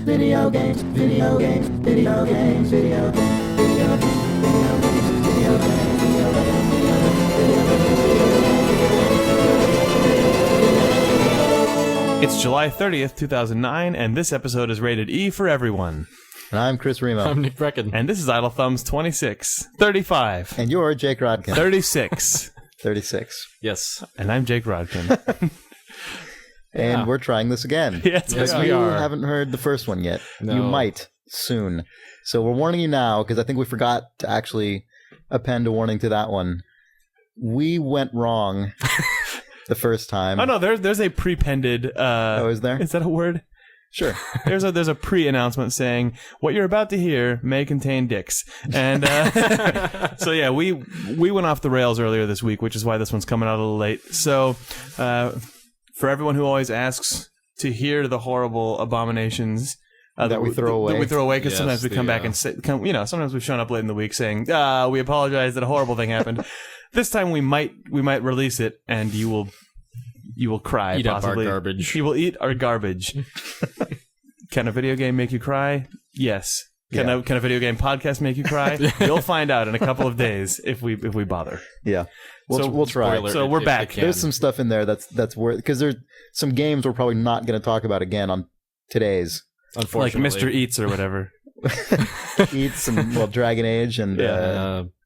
video games, video games, video games, video games, video games, video games, It's July 30th, 2009, and this episode is rated E for everyone. And I'm Chris Remo. I'm Nick Brecken. And this is Idle Thumbs 26, 35, And you're Jake Rodkin. 36. 36. Yes. And I'm Jake Rodkin. And we're trying this again. Yes, we You are. haven't heard the first one yet. No. You might soon. So we're warning you now, because I think we forgot to actually append a warning to that one. We went wrong the first time. Oh, no, there's a pre-pended... Oh, is there? Is that a word? Sure. There's a pre-announcement saying, what you're about to hear may contain dicks. And so, yeah, we went off the rails earlier this week, which is why this one's coming out a little late. So, for everyone who always asks to hear the horrible abominations That we throw away. that we throw away, because Yes, sometimes we come back and say, sometimes we've shown up late in the week saying, we apologize that a horrible thing happened. This time we might release it, and you will cry. Eat possibly. up our garbage. You will eat our garbage. Can a video game make you cry? Yes. Can a video game podcast make you cry? You'll find out in a couple of days if we bother. Yeah. We'll try. Spoiler, So if- we're if back. it can. There's some stuff in there that's worth, because there's some games we're probably not going to talk about again on today's. Like Unfortunately. Mr. Eats or whatever. Eats and Dragon Age and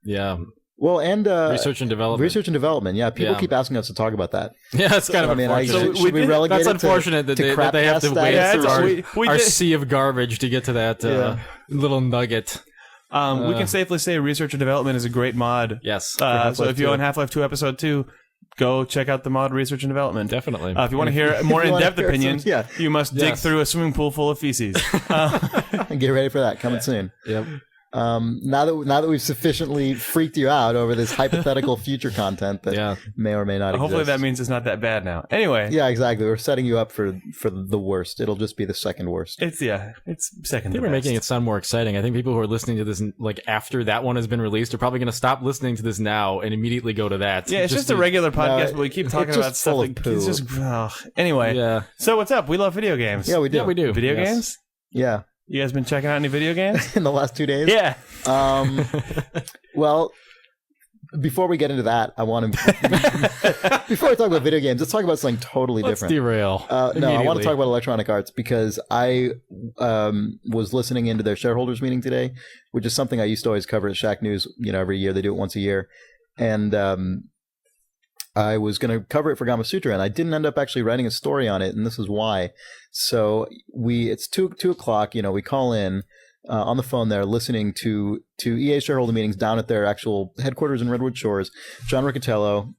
Yeah. research Research and development. Research and development. Yeah, people Yeah. keep asking us to talk about that. Yeah, it's kind of I mean, unfortunate. should we relegate That's it to- unfortunate that to they have to Crapcast wait status, through or- our did- sea of garbage to get to that little nugget. We can safely say Research and Development is a great mod. Yes. So Half-Life if you 2. own Half-Life 2 Episode 2, go check out the mod Research and Development. Definitely. If you want to hear a more If you wanna in-depth hear opinion, some- yeah. you must dig Yes. through a swimming pool full of feces. And get ready for that coming soon. Yep. Now that we've sufficiently freaked you out over this hypothetical future content that may or may not exist. Hopefully that means it's not that bad now. Anyway. Yeah, exactly. We're setting you up for the worst. It'll just be the second worst. It's second I think to we're best. making it sound more exciting. I think people who are listening to this like after that one has been released are probably going to stop listening to this now and immediately go to that. Yeah, it's just a regular podcast, but we keep talking it's about just stuff. full of It's poo. just anyway. Yeah. So what's up? We love video games. Yeah, we do. Yeah, we do. Video Yes. games? Yeah. You guys been checking out any video games? In the last 2 days? Yeah. Well, before we get into that, I want to... Before I talk about video games, let's talk about something totally Let's different. derail. No, I want to immediately. talk about Electronic Arts because I was listening into their Shareholders Meeting today, which is something I used to always cover at Shack News. Every year they do it once a year, and I was going to cover it for Gama Sutra, and I didn't end up actually writing a story on it, and this is why. So it's 2:00. We call in on the phone there, listening to EA shareholder meetings down at their actual headquarters in Redwood Shores. John Riccatello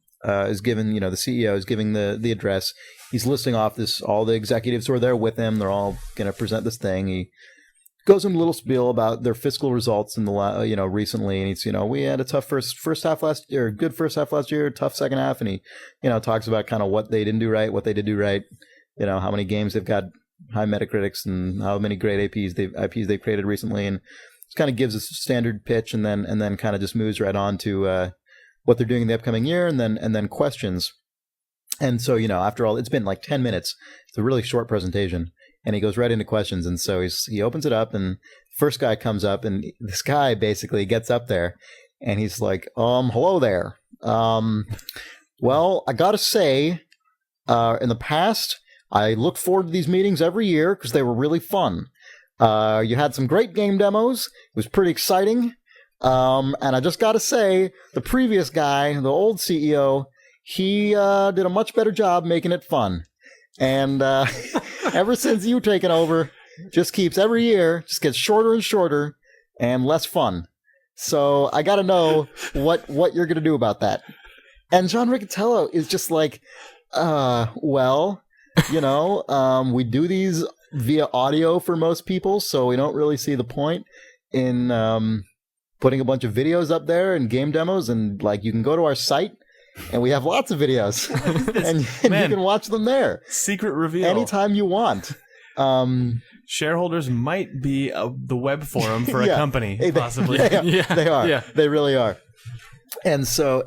is giving, the CEO is giving the address. He's listing off all the executives who are there with him. They're all going to present this thing. He goes into a little spiel about their fiscal results in the recently, and he's we had a tough first half last year, good first half last year, tough second half, and he talks about kind of what they didn't do right, what they did do right, how many games they've got high Metacritics and how many great IPs they've created recently, and just kind of gives a standard pitch, and then kind of just moves right on to what they're doing in the upcoming year, and then questions. And so after all, it's been like 10 minutes. It's a really short presentation. And he goes right into questions. And so he opens it up, and first guy comes up, and this guy basically gets up there and he's like, hello there. Well, I got to say, in the past, I looked forward to these meetings every year because they were really fun. You had some great game demos. It was pretty exciting. And I just got to say, the previous guy, the old CEO, he did a much better job making it fun. And ever since you've taken over, just keeps every year, just gets shorter and shorter and less fun. So I got to know what you're going to do about that. And John Riccatello is just like, we do these via audio for most people, so we don't really see the point in putting a bunch of videos up there and game demos. And you can go to our site, and we have lots of videos, and you can watch them there. Secret reveal. Anytime you want. Shareholders might be the web forum for a company, possibly. They are. Yeah. They are. Yeah. They really are. And so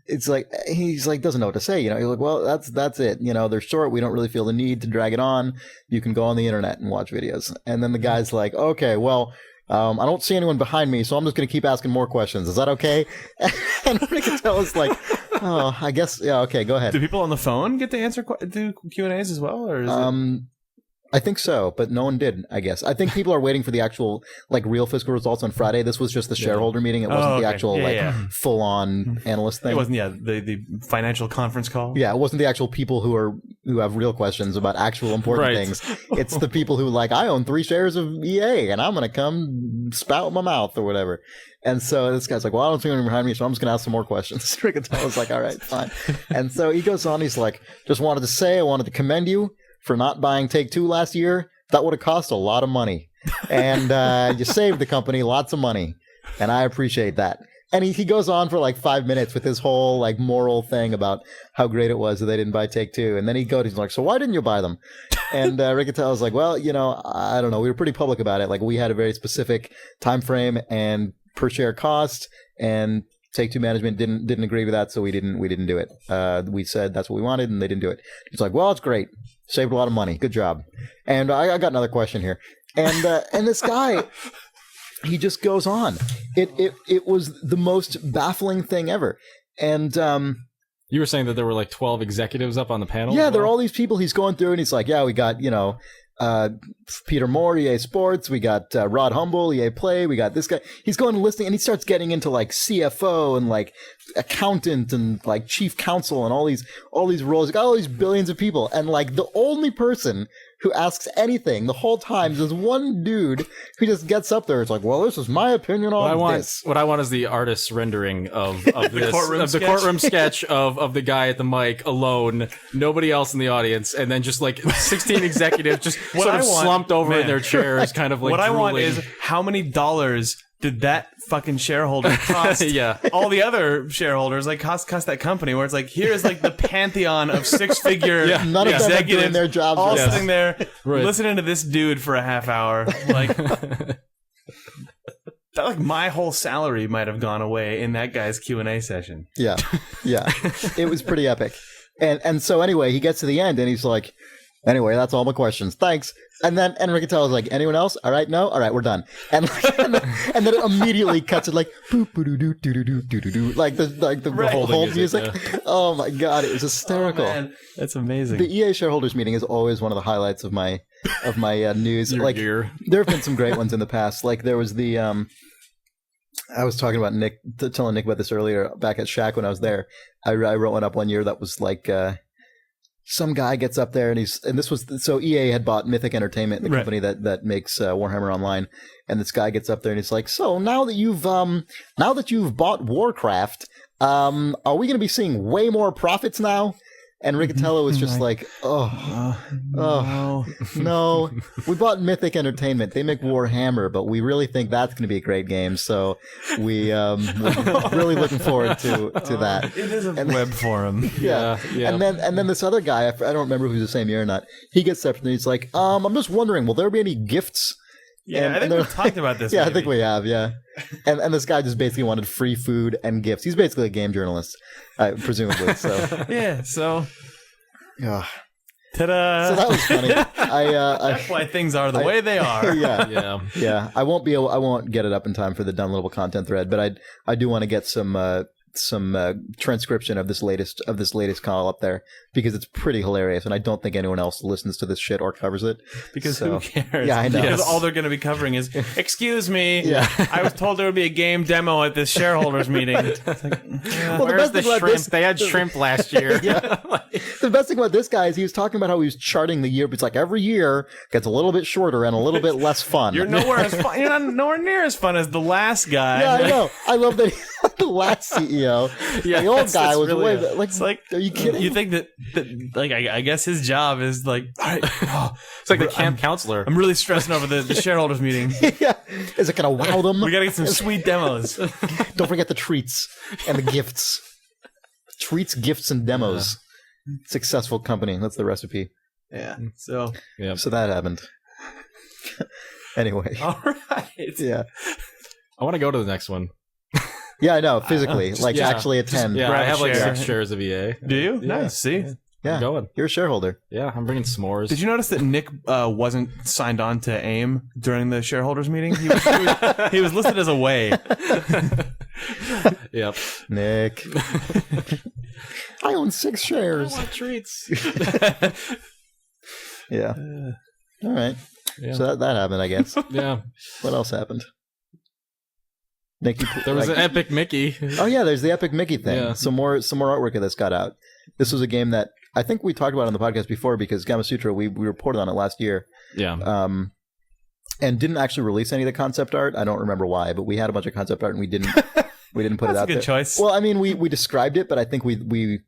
it's like he's like doesn't know what to say. He's like, well, that's it. They're short. We don't really feel the need to drag it on. You can go on the internet and watch videos. And then the guy's like, okay, well, I don't see anyone behind me, so I'm just going to keep asking more questions. Is that okay? And Riccatello's like, oh, I guess, yeah, okay, go ahead. Do people on the phone get to answer do Q&As as well, or is it... I think so, but no one did, I guess. I think people are waiting for the actual, real fiscal results on Friday. This was just the shareholder meeting. It wasn't the actual, full-on analyst thing. It wasn't, the financial conference call. Yeah, it wasn't the actual people who have real questions about actual important things. It's the people who, I own 3 shares of EA, and I'm going to come spout my mouth or whatever. And so this guy's like, well, I don't see anyone behind me, so I'm just going to ask some more questions. Riccatello's like, all right, fine. And so he goes on, he's like, just wanted to say I wanted to commend you for not buying Take-Two last year. That would have cost a lot of money. And you saved the company lots of money. And I appreciate that. And he goes on for 5 minutes with his whole moral thing about how great it was that they didn't buy Take-Two. And then he's like, so why didn't you buy them? And Riccatello's like, well, I don't know. We were pretty public about it. We had a very specific time frame and per share cost, and Take-Two management didn't agree with that, so we didn't do it. We said that's what we wanted, and they didn't do it. He's like, well, it's great. Saved a lot of money. Good job. And I got another question here. And this guy, he just goes on. It was the most baffling thing ever. And you were saying that there were 12 executives up on the panel? Yeah, there are all these people he's going through, and he's like, yeah, we got, Peter Moore, EA Sports, we got Rod Humble, EA Play, we got this guy. He's going and listing, and he starts getting into CFO and accountant and chief counsel and all these roles. He got all these billions of people, and the only person who asks anything the whole time is this one dude who just gets up there. It's like, well, this is my opinion on this. What I want is the artist's rendering of this, the courtroom sketch of the guy at the mic alone, nobody else in the audience, and then just 16 executives just slumped over in their chairs, kind of what I want is how many dollars did that fucking shareholder cost all the other shareholders, cost that company, where it's here's the pantheon of 6-figure none of them are doing their jobs all sitting there listening to this dude for a half hour. That, my whole salary might have gone away in that guy's Q&A session. Yeah. It was pretty epic. And so anyway, he gets to the end and he's like, anyway, that's all my questions. Thanks. And then Riccatello's like, anyone else? All right, no? All right, we're done. And then it immediately cuts it boop doo doo doo doo doo doo doo the whole music. Yeah. Oh my god, it was hysterical. Oh, man. That's amazing. The EA shareholders meeting is always one of the highlights of my news. Year. There have been some great ones in the past. There was the I was talking about telling Nick about this earlier back at Shack when I was there. I wrote one up one year that was some guy gets up there and this was so EA had bought Mythic Entertainment, the company that makes Warhammer Online, and this guy gets up there and he's like, so now that you've bought Warcraft, are we going to be seeing way more profits now? And Riccatello was just no, we bought Mythic Entertainment. They make Warhammer, but we really think that's going to be a great game. So we're really looking forward to that. It is a web forum. Yeah. And then this other guy, I don't remember if he was the same year or not. He gets up and he's like, I'm just wondering, will there be any gifts? Yeah, I think we've talked about this. Yeah, maybe. I think we have, yeah. And this guy just basically wanted free food and gifts. He's basically a game journalist, presumably. So yeah, so... Yeah. Ta-da! So that was funny. That's why things are the way they are. Yeah. I won't get it up in time for the downloadable content thread, but I do want to get some transcription of this latest call up there because it's pretty hilarious, and I don't think anyone else listens to this shit or covers it. Because who cares? Yeah, I know. Because all they're going to be covering is, excuse me, I was told there would be a game demo at this shareholders meeting. It's where's the shrimp? They had shrimp last year. The best thing about this guy is he was talking about how he was charting the year, but it's every year gets a little bit shorter and a little bit less fun. You're nowhere as fun. You're not nowhere near as fun as the last guy. Yeah, I know. I love that the last CEO. Yeah, the old guy was really way. It's are you kidding? You think that I guess his job is all right. It's like the camp counselor. I'm really stressing over the shareholders meeting. Yeah, is it gonna wow them? We gotta get some sweet demos. Don't forget the treats and the gifts. Treats, gifts, and demos. Successful company. That's the recipe. Yeah. So that happened. Anyway. All right. Yeah. I want to go to the next one. Yeah, I know. Physically, yeah. actually attend. Yeah, grab I a have like share. 6 shares of EA. Do you? Yeah. Nice. See. Yeah. I'm going. You're a shareholder. Yeah, I'm bringing s'mores. Did you notice that Nick wasn't signed on to AIM during the shareholders meeting? He was listed as away. Yep. Nick. I own 6 shares. treats. Yeah. All right. Yeah. So that happened, I guess. Yeah. What else happened? Nick, There was an epic Mickey. Oh yeah, there's the epic Mickey thing. Yeah. Some more artwork of this got out. This was a game that I think we talked about on the podcast before because Gamasutra, we reported on it last year. Yeah. And didn't actually release any of the concept art. I don't remember why, but we had a bunch of concept art and we didn't put it out That's a good there. choice. Well, I mean, we described it, but I think we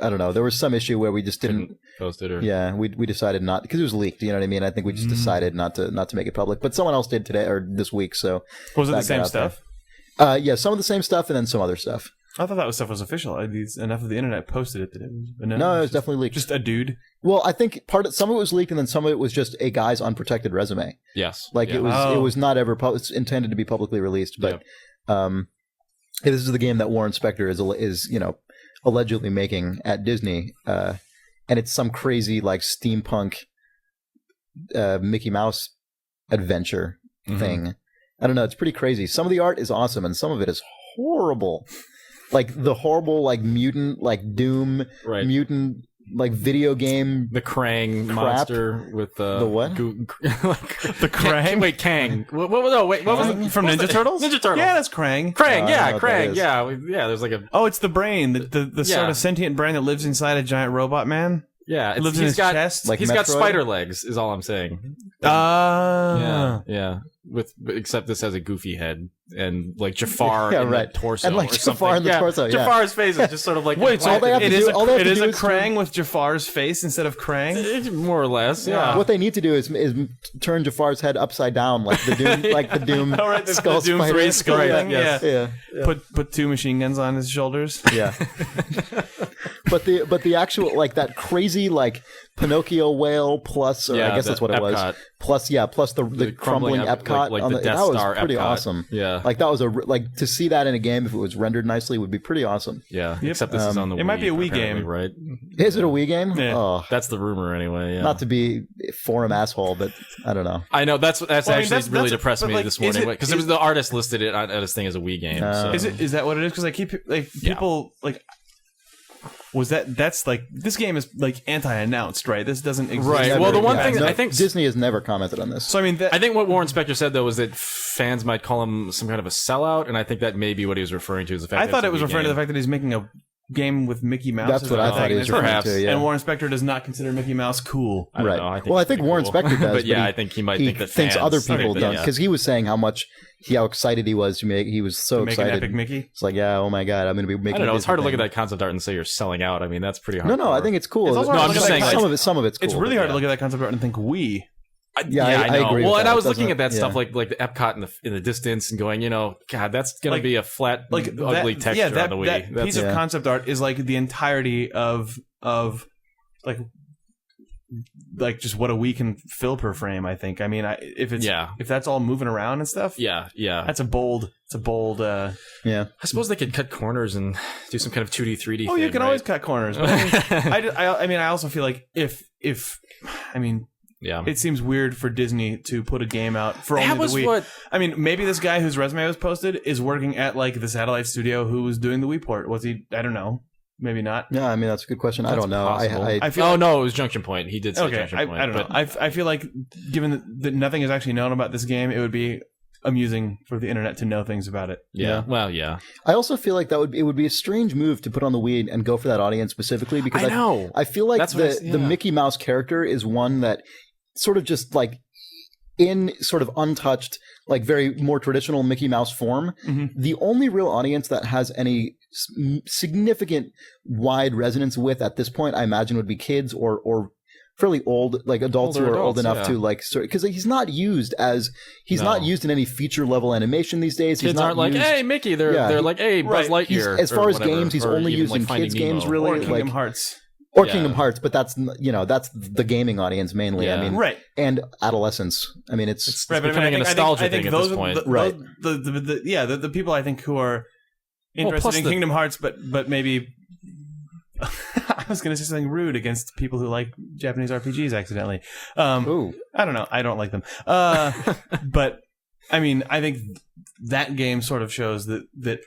I don't know. There was some issue where we just didn't post it or Yeah, we decided not because it was leaked. You know what I mean? I think we just decided not to make it public. But someone else did today or this week. So Was it that the same got out there. stuff? Yeah, some of the same stuff and then some other stuff. I thought that stuff was official. Enough of the internet posted it that it was announced. No, it was definitely leaked. Just a dude. Well, I think some of it was leaked and then some of it was just a guy's unprotected resume. yes. Like yeah. it was not ever intended to be publicly released. But this is the game that Warren Spector is allegedly making at Disney, and it's some crazy like steampunk Mickey Mouse adventure thing. I don't know. It's pretty crazy. Some of the art is awesome, and some of it is horrible. Like the horrible, like mutant, like Doom, Right. mutant, like video game. The Krang monster with The what? The Krang? Wait, Kang. What was it? From Ninja Turtles? Ninja Turtles. Yeah, that's Krang. Krang, I yeah, don't know what that Krang, is. yeah. There's like a Oh, it's the brain, the Yeah. sort of sentient brain that lives inside a giant robot man. yeah. It lives in his chest. Like He's got Metroid? spider legs, is all I'm saying. Yeah. Except this has a goofy head and like Jafar Yeah, in right. the torso And, like, or Jafar something. in the torso, yeah. Jafar's face is just sort of like Wait, so all they have to it is do- all they have it to is do a is Krang with Jafar's face instead of Krang? more or less, yeah. What they need to do is turn Jafar's head upside down, like the Doom, All right, the skull Doom spider. 3 skull Right, thing. yes. Yeah. Put 2 machine guns on his shoulders. Yeah. but the actual like that crazy like Pinocchio whale plus, or I guess the that's what it was. Epcot. Plus the crumbling Epcot like on the Death that was Star pretty Epcot. awesome. Yeah. Like that was like to see that in a game if it was rendered nicely would be pretty awesome. Yeah, except this is on the Wii. It might be a Wii apparently, game. right? Is it a Wii game? Yeah. Oh, That's the rumor anyway. Yeah. not to be forum asshole, but I don't know. I know that's Well, I mean, actually that's- really that's- depressed but, me like, this morning because it was the artist listed it on his thing as a Wii game. So. Is that what it is? Because I keep like people like. Was that's like this game is like anti-announced, right? This doesn't exist. Right. Never- Well, the one yeah, thing no, I think Disney has never commented on this. So I mean, I think what Warren Spector said though was that fans might call him some kind of a sellout, and I think that may be what he was referring to. Is the fact I that thought it's a it was Wii referring to game. the fact that he's making a game with Mickey Mouse. That's as what an I thought he was antagonist. referring Perhaps. to. Yeah. And Warren Spector does not consider Mickey Mouse cool. I don't Right. know. I think Well, I it's think pretty Warren cool. Spector does. but yeah, he- I think he might he think that thinks fans other people think that, don't yeah. because he was saying how excited he was to make. He was so Make an excited. epic Mickey. It's like, yeah, oh my god, I'm going to be making. I don't know. a It's hard to Disney look at thing. that concept art and say you're selling out. I mean, that's pretty hard. No, I think it's cool. It's also No, hard to to look look at at some of it. Some of it's cool. It's really hard to look at that concept art and think we. Yeah, I know. agree Well, with and that. I was It looking at that doesn't- stuff like the Epcot in the distance and going, God, that's gonna Like- be a flat, Like ugly that, texture that, on the Wii. that That's piece of concept art is like the entirety of like just what a Wii can fill per frame. I think. I mean, if that's all moving around and stuff. yeah. That's a bold. It's a bold. Yeah. I suppose they could cut corners and do some kind of 2D, 3D. Oh, thing, you can right? always cut corners. But I mean, I also feel like if I mean, Yeah. it seems weird for Disney to put a game out for That only was the Wii. what- I mean, maybe this guy whose resume was posted is working at like the satellite studio who was doing the Wii port. Was he? I don't know. Maybe not. Yeah, I mean that's a good question. I don't know. possible. I feel Oh like, no, it was Junction Point. He did say okay. Junction I Point. don't know. but- I feel like given that nothing is actually known about this game, it would be amusing for the internet to know things about it. Yeah. Well, yeah. I also feel like it would be a strange move to put on the Wii and go for that audience specifically because I know. I feel like That's what the Mickey Mouse character is one that sort of just like in sort of untouched, like very more traditional Mickey Mouse form. Mm-hmm. The only real audience that has any significant wide resonance with at this point, I imagine, would be kids or fairly old, like adults Older who are old adults, enough yeah. to like, because he's not used No. in any feature level animation these days. Kids he's not aren't like, used, hey, Mickey. They're like, hey, Buzz Right. Lightyear. as far or as whatever, games, he's or only even, used like, in Finding kids' Nemo. games, really. Or Kingdom like, Hearts. or Yeah. Kingdom Hearts, but that's the gaming audience mainly. Yeah. I mean, Right. and adolescence. I mean, it's Right, but becoming a nostalgia thing at those this point. The, Right. The people I think who are interested in Kingdom Hearts, but maybe I was going to say something rude against people who like Japanese RPGs accidentally. Ooh. I don't know. I don't like them. But I mean, I think that game sort of shows that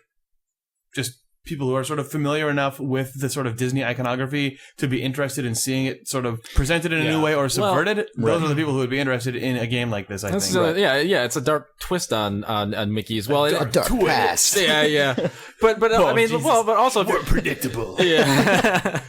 just people who are sort of familiar enough with the sort of Disney iconography to be interested in seeing it sort of presented in a new way or subverted, those are the people who would be interested in a game like this, I think. Yeah, it's a dark twist on Mickey as well. A dark past. Yeah. But I mean, Jesus. But also more predictable. Yeah.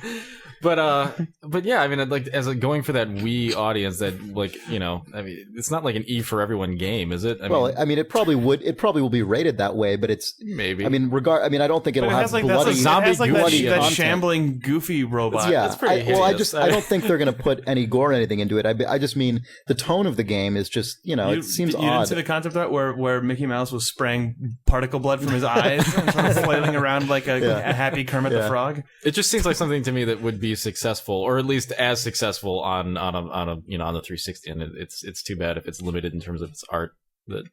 But yeah, I mean, like going for that Wii audience, that like I mean, it's not like an E for everyone game, is it? I mean, it probably will be rated that way, but it's maybe. I mean, I don't think it'll have like bloody that shambling goofy robot. Yeah, that's pretty hideous. I don't think they're going to put any gore or anything into it. I just mean the tone of the game is just it seems odd. You didn't see the concept art where Mickey Mouse was spraying particle blood from his eyes and sort of flailing around like a happy Kermit the Frog. It just seems like something to me that would be successful, or at least as successful on a on the 360, and it's too bad if it's limited in terms of its art. That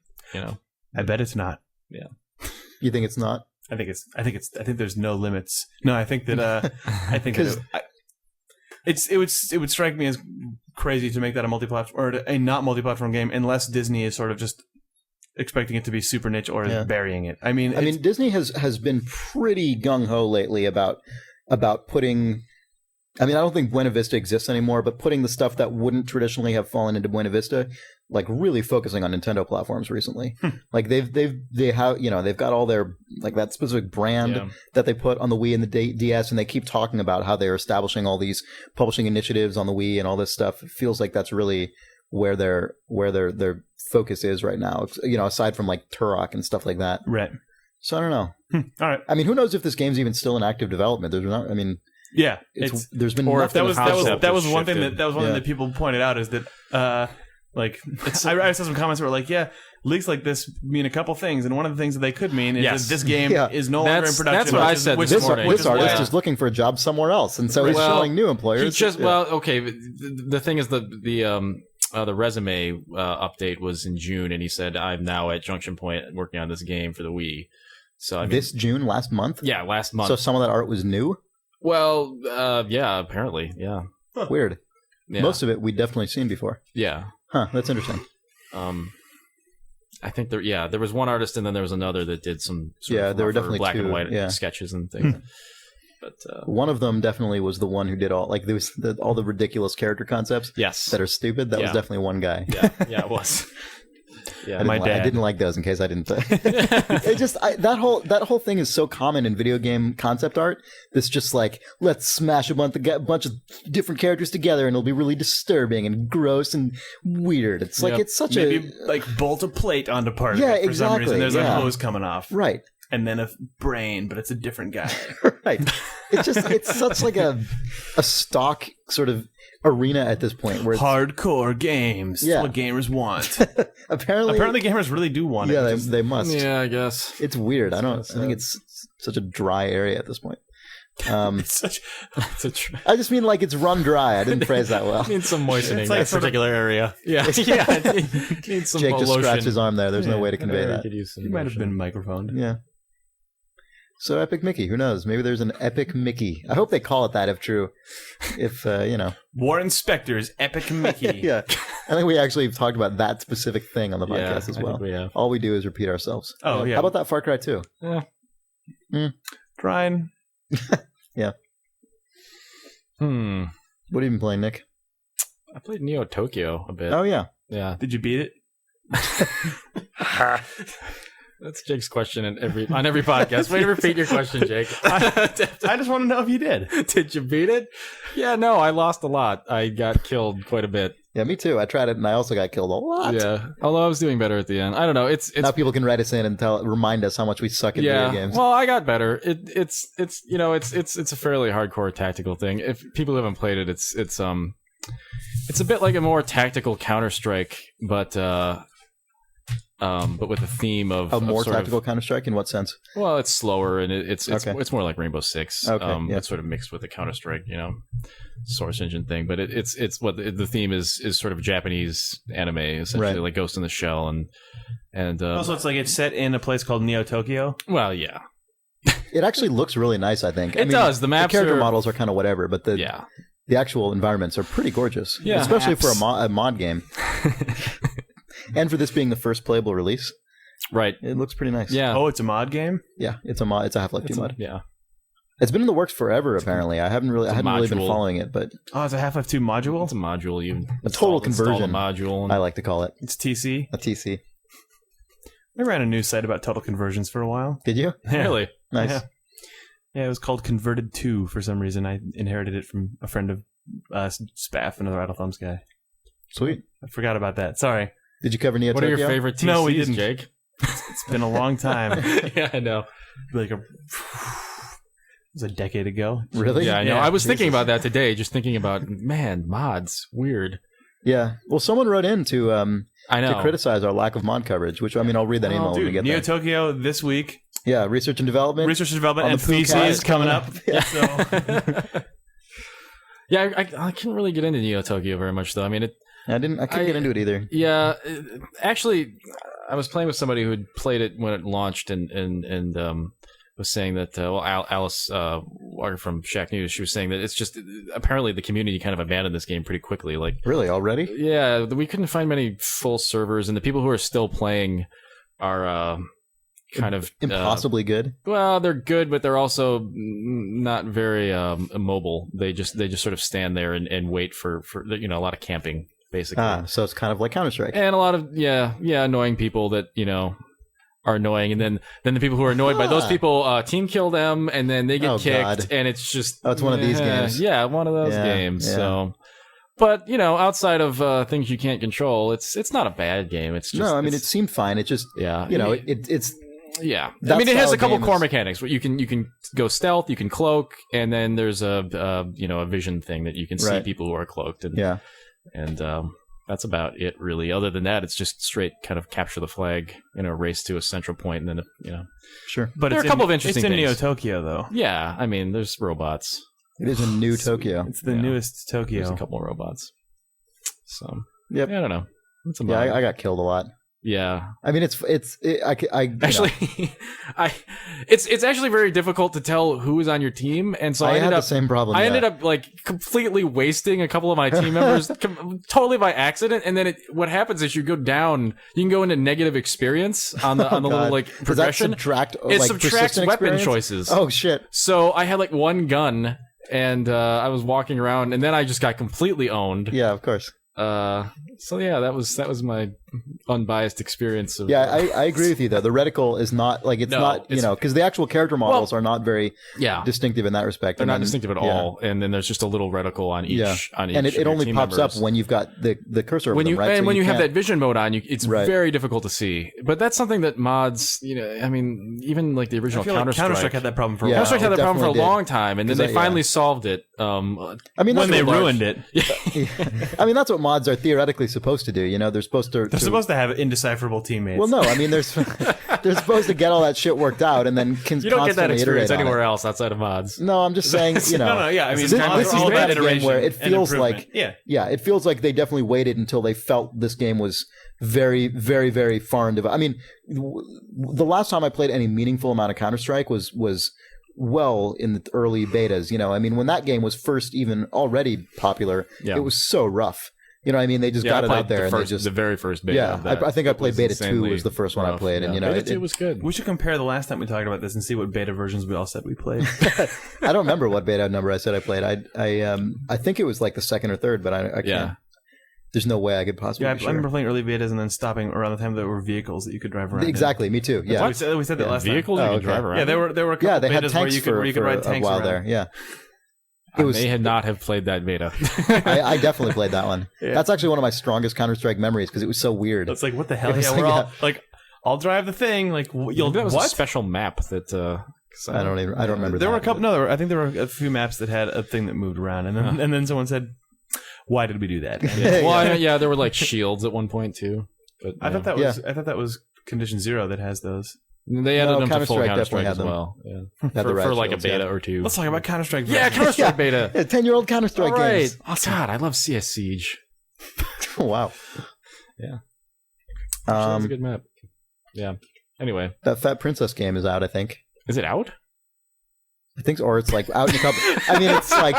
I bet it's not. Yeah, you think it's not? I think there's no limits. No, I think that it would strike me as crazy to make that a multi-platform or a not multi-platform game unless Disney is sort of just expecting it to be super niche or burying it. I mean, Disney has been pretty gung-ho lately about putting. I mean, I don't think Buena Vista exists anymore, but putting the stuff that wouldn't traditionally have fallen into Buena Vista, like really focusing on Nintendo platforms recently. Like they've got all their like that specific brand that they put on the Wii and the DS, and they keep talking about how they're establishing all these publishing initiatives on the Wii and all this stuff. It feels like that's really where their focus is right now. Aside from like Turok and stuff like that. Right. So I don't know. All right. I mean, who knows if this game's even still in active development? There's not. I mean. Yeah, there's been or nothing. That was one thing that people pointed out is that I saw some comments that were like, leaks like this mean a couple things, and one of the things that they could mean is that this game is no longer in production. That's what I said this morning. This artist is looking for a job somewhere else, and so he's showing new employers. The thing is the resume update was in June, and he said, I'm now at Junction Point working on this game for the Wii. So I mean, this June, last month? Yeah, last month. So some of that art was new? Well, apparently, yeah. Weird. Yeah. Most of it we'd definitely seen before. Yeah. Huh, that's interesting. I think there was one artist and then there was another that did some there were definitely black two, and white sketches and things. But one of them definitely was the one who did all all the ridiculous character concepts that are stupid. That was definitely one guy. Yeah, it was. Yeah, I didn't like those in case I didn't. That whole thing is so common in video game concept art. It's just like, let's smash a bunch of different characters together and it'll be really disturbing and gross and weird. It's like it's such like bolt a plate onto part of it for some reason. There's a hose coming off, right? And then a brain, but it's a different guy, right? It's such like a stock sort of arena at this point where it's hardcore games. That's what gamers want. apparently gamers really do want it. Yeah, they must. Yeah, I guess it's weird. I think it's such a dry area at this point. I just mean like it's run dry. I didn't phrase that well. It needs some moistening. That particular area. Yeah. It needs some Jake just scratched his arm there. There's no way to convey that. He might have been microphoned. Yeah. So Epic Mickey, who knows? Maybe there's an Epic Mickey. I hope they call it that if true. If, War Inspectors, Epic Mickey. Yeah. I think we actually talked about that specific thing on the podcast as well. All we do is repeat ourselves. Oh, yeah. How about that Far Cry 2? Yeah. Trying. Yeah. What have you been playing, Nick? I played NEOTOKYO a bit. Oh, yeah. Yeah. Did you beat it? That's Jake's question on every podcast. Way to repeat your question, Jake. I just want to know if you did. Did you beat it? Yeah, no, I lost a lot. I got killed quite a bit. Yeah, me too. I tried it and I also got killed a lot. Yeah, although I was doing better at the end. I don't know. It's now people can write us in and remind us how much we suck at video games. Well, I got better. It's a fairly hardcore tactical thing. If people haven't played it, it's a bit like a more tactical Counter-Strike, but with a theme of a more tactical Counter-Strike in what sense? Well, it's slower and it's more like Rainbow Six. Okay, It's sort of mixed with the Counter-Strike, source engine thing. But it's what the theme is sort of Japanese anime, essentially, like Ghost in the Shell and also it's like it's set in a place called NEOTOKYO. Well, yeah. It actually looks really nice, I think. It does. The maps character are- models are kind of whatever, but the actual environments are pretty gorgeous. Yeah. Especially for a mod game. And for this being the first playable release, Right. it looks pretty nice. Yeah. Oh, it's a mod game? Yeah, it's a mod. It's a Half-Life 2 mod. Yeah. It's been in the works forever, apparently. I hadn't really been module. following it, but Oh, it's a Half-Life 2 module? It's a module. You a total install the conversion. module. And I like to call it It's TC. a TC. I ran a news site about total conversions for a while. Did you? Yeah. Really? Nice. Yeah. Yeah, it was called Converted 2 for some reason. I inherited it from a friend of Spaff, another Idle Thumbs guy. Sweet. I forgot about that. Sorry. Did you cover NEOTOKYO? What are your favorite TCs, No, we didn't. Jake? It's been a long time. Yeah, I know. It was a decade ago. Really? Yeah, I know. Yeah, I was thinking about that today, just thinking about, man, mods. Weird. Yeah. Well, someone wrote in to I know. criticize our lack of mod coverage, which, I mean, I'll read that email when we Dude, get there. NEOTOKYO this week. Yeah, research and development. Research and development On and the Pooh PC cast is coming up. Yeah. So Yeah, I couldn't really get into NEOTOKYO very much, though. I mean, I couldn't get into it either. yeah, actually, I was playing with somebody who had played it when it launched and was saying that, Alice Walker from Shack News, she was saying that it's just, apparently the community kind of abandoned this game pretty quickly. Like, Really? Already? yeah, we couldn't find many full servers, and the people who are still playing are kind of Impossibly good? well, they're good, but they're also not very mobile. They just sort of stand there and wait for a lot of camping, basically, So it's kind of like Counter-Strike. and a lot of annoying people that are annoying, and then the people who are annoyed by those people team kill them, and then they get Oh, kicked, God. and it's just Oh, it's one of these games. Yeah, one of those Yeah, games. yeah. So. But outside of things you can't control, it's not a bad game. It's just No, I mean, it seemed fine. It just, yeah, it's... yeah. That I mean, it has style a couple game core is- mechanics. You can go stealth, you can cloak, and then there's a vision thing that you can see Right. people who are cloaked, and Yeah. that's about it really. Other than that, it's just straight kind of capture the flag, race to a central point, and then Sure. but There are it's a couple in, of interesting It's in things. NEOTOKYO though. yeah. I mean, there's robots. It is a new Tokyo. It's the Yeah. newest Tokyo. There's a couple of robots. So Yep. yeah, I don't know. It's a Yeah, mod. I got killed a lot. Yeah. I mean, Actually, it's actually very difficult to tell who is on your team, and so I I ended had up the same problem. I yeah. ended up like completely wasting a couple of my team members totally by accident. And then what happens is you go down, you can go into negative experience on the little God. like Does that progression. subtract, It like, subtracts persistent weapon experience? choices. Oh, shit. So I had like one gun, and I was walking around, and then I just got completely owned. Yeah, of course. So yeah, that was my unbiased experience of Yeah, I agree with you, though. The reticle is not, like, it's No, not, it's- because the actual character models are not very yeah. distinctive in that respect. They're And not then- distinctive at yeah. all, and then there's just a little reticle on each. Yeah. On each And of it your only team pops members. up when you've got the cursor over when them, you right? and So when you have can't- that vision mode on, it's Right. very difficult to see. But that's something that mods, I mean, even like the I original feel like Counter-Strike Counter-Strike had that problem for a Yeah. while. Counter-Strike had it that problem for a definitely did. long time, and then 'Cause they I- finally solved it. I mean, when that's they what, ruined it. I mean, that's what mods are theoretically supposed to do. They're supposed to. They're supposed to have indecipherable teammates. Well, no, I mean, they're supposed to get all that shit worked out and then You don't get that constantly experience iterate on anywhere it. else outside of mods. No, I'm just saying, no, yeah. I mean, this mods is are all the about kind of game iteration where it and feels improvement. like, it feels like they definitely waited until they felt this game was very, very, very far into. I mean, the last time I played any meaningful amount of Counter-Strike was well in the early betas. I mean, when that game was first even already popular, Yeah. it was so rough. I mean, they just got I it played out there and they just. the very first beta. of that. I think I played was beta 2 insanely was the first one I rough. played, and beta it 2 was good. We should compare the last time we talked about this and see what beta versions we all said we played. I don't remember what beta number I said I played. I think it was like the second or third, but I can't. Yeah. There's no way I could possibly. Yeah, I be sure. remember playing early betas and then stopping around the time there were vehicles that you could drive around. in. Exactly, me too. Yeah, We said that last Vehicles Oh, you can okay. drive around. time. Yeah, there were a couple yeah. They had betas where tanks you could for ride tanks a while around. there. Yeah, I may not have played that beta. I definitely played that one. Yeah. That's actually one of my strongest Counter-Strike memories because it was so weird. It's like, what the hell? It was Yeah, like, we're all yeah. like, I'll drive the thing. Like, you'll That was what? a special map that. 'Cause I don't remember. There that, were a couple. No, I think there were a few maps that had a thing that moved around, and then someone said, "Why did we do that?" And Yeah. Well, yeah, there were like shields at one point too. But I thought that was Condition Zero that has those. they added No, them to full Counter-Strike Counter-Strike definitely had as them. well. Yeah. Had the For right like a shields, beta yeah. or two. Let's talk about Counter-Strike. Yeah, Counter-Strike beta. Yeah, 10-year-old Counter-Strike All right. games. Oh God, I love CS Siege. Oh, wow. Yeah. Um, That's a good map. Yeah. Anyway, that Fat Princess game is out, I think. is it out? I think, or it's like out in a couple. I mean, it's like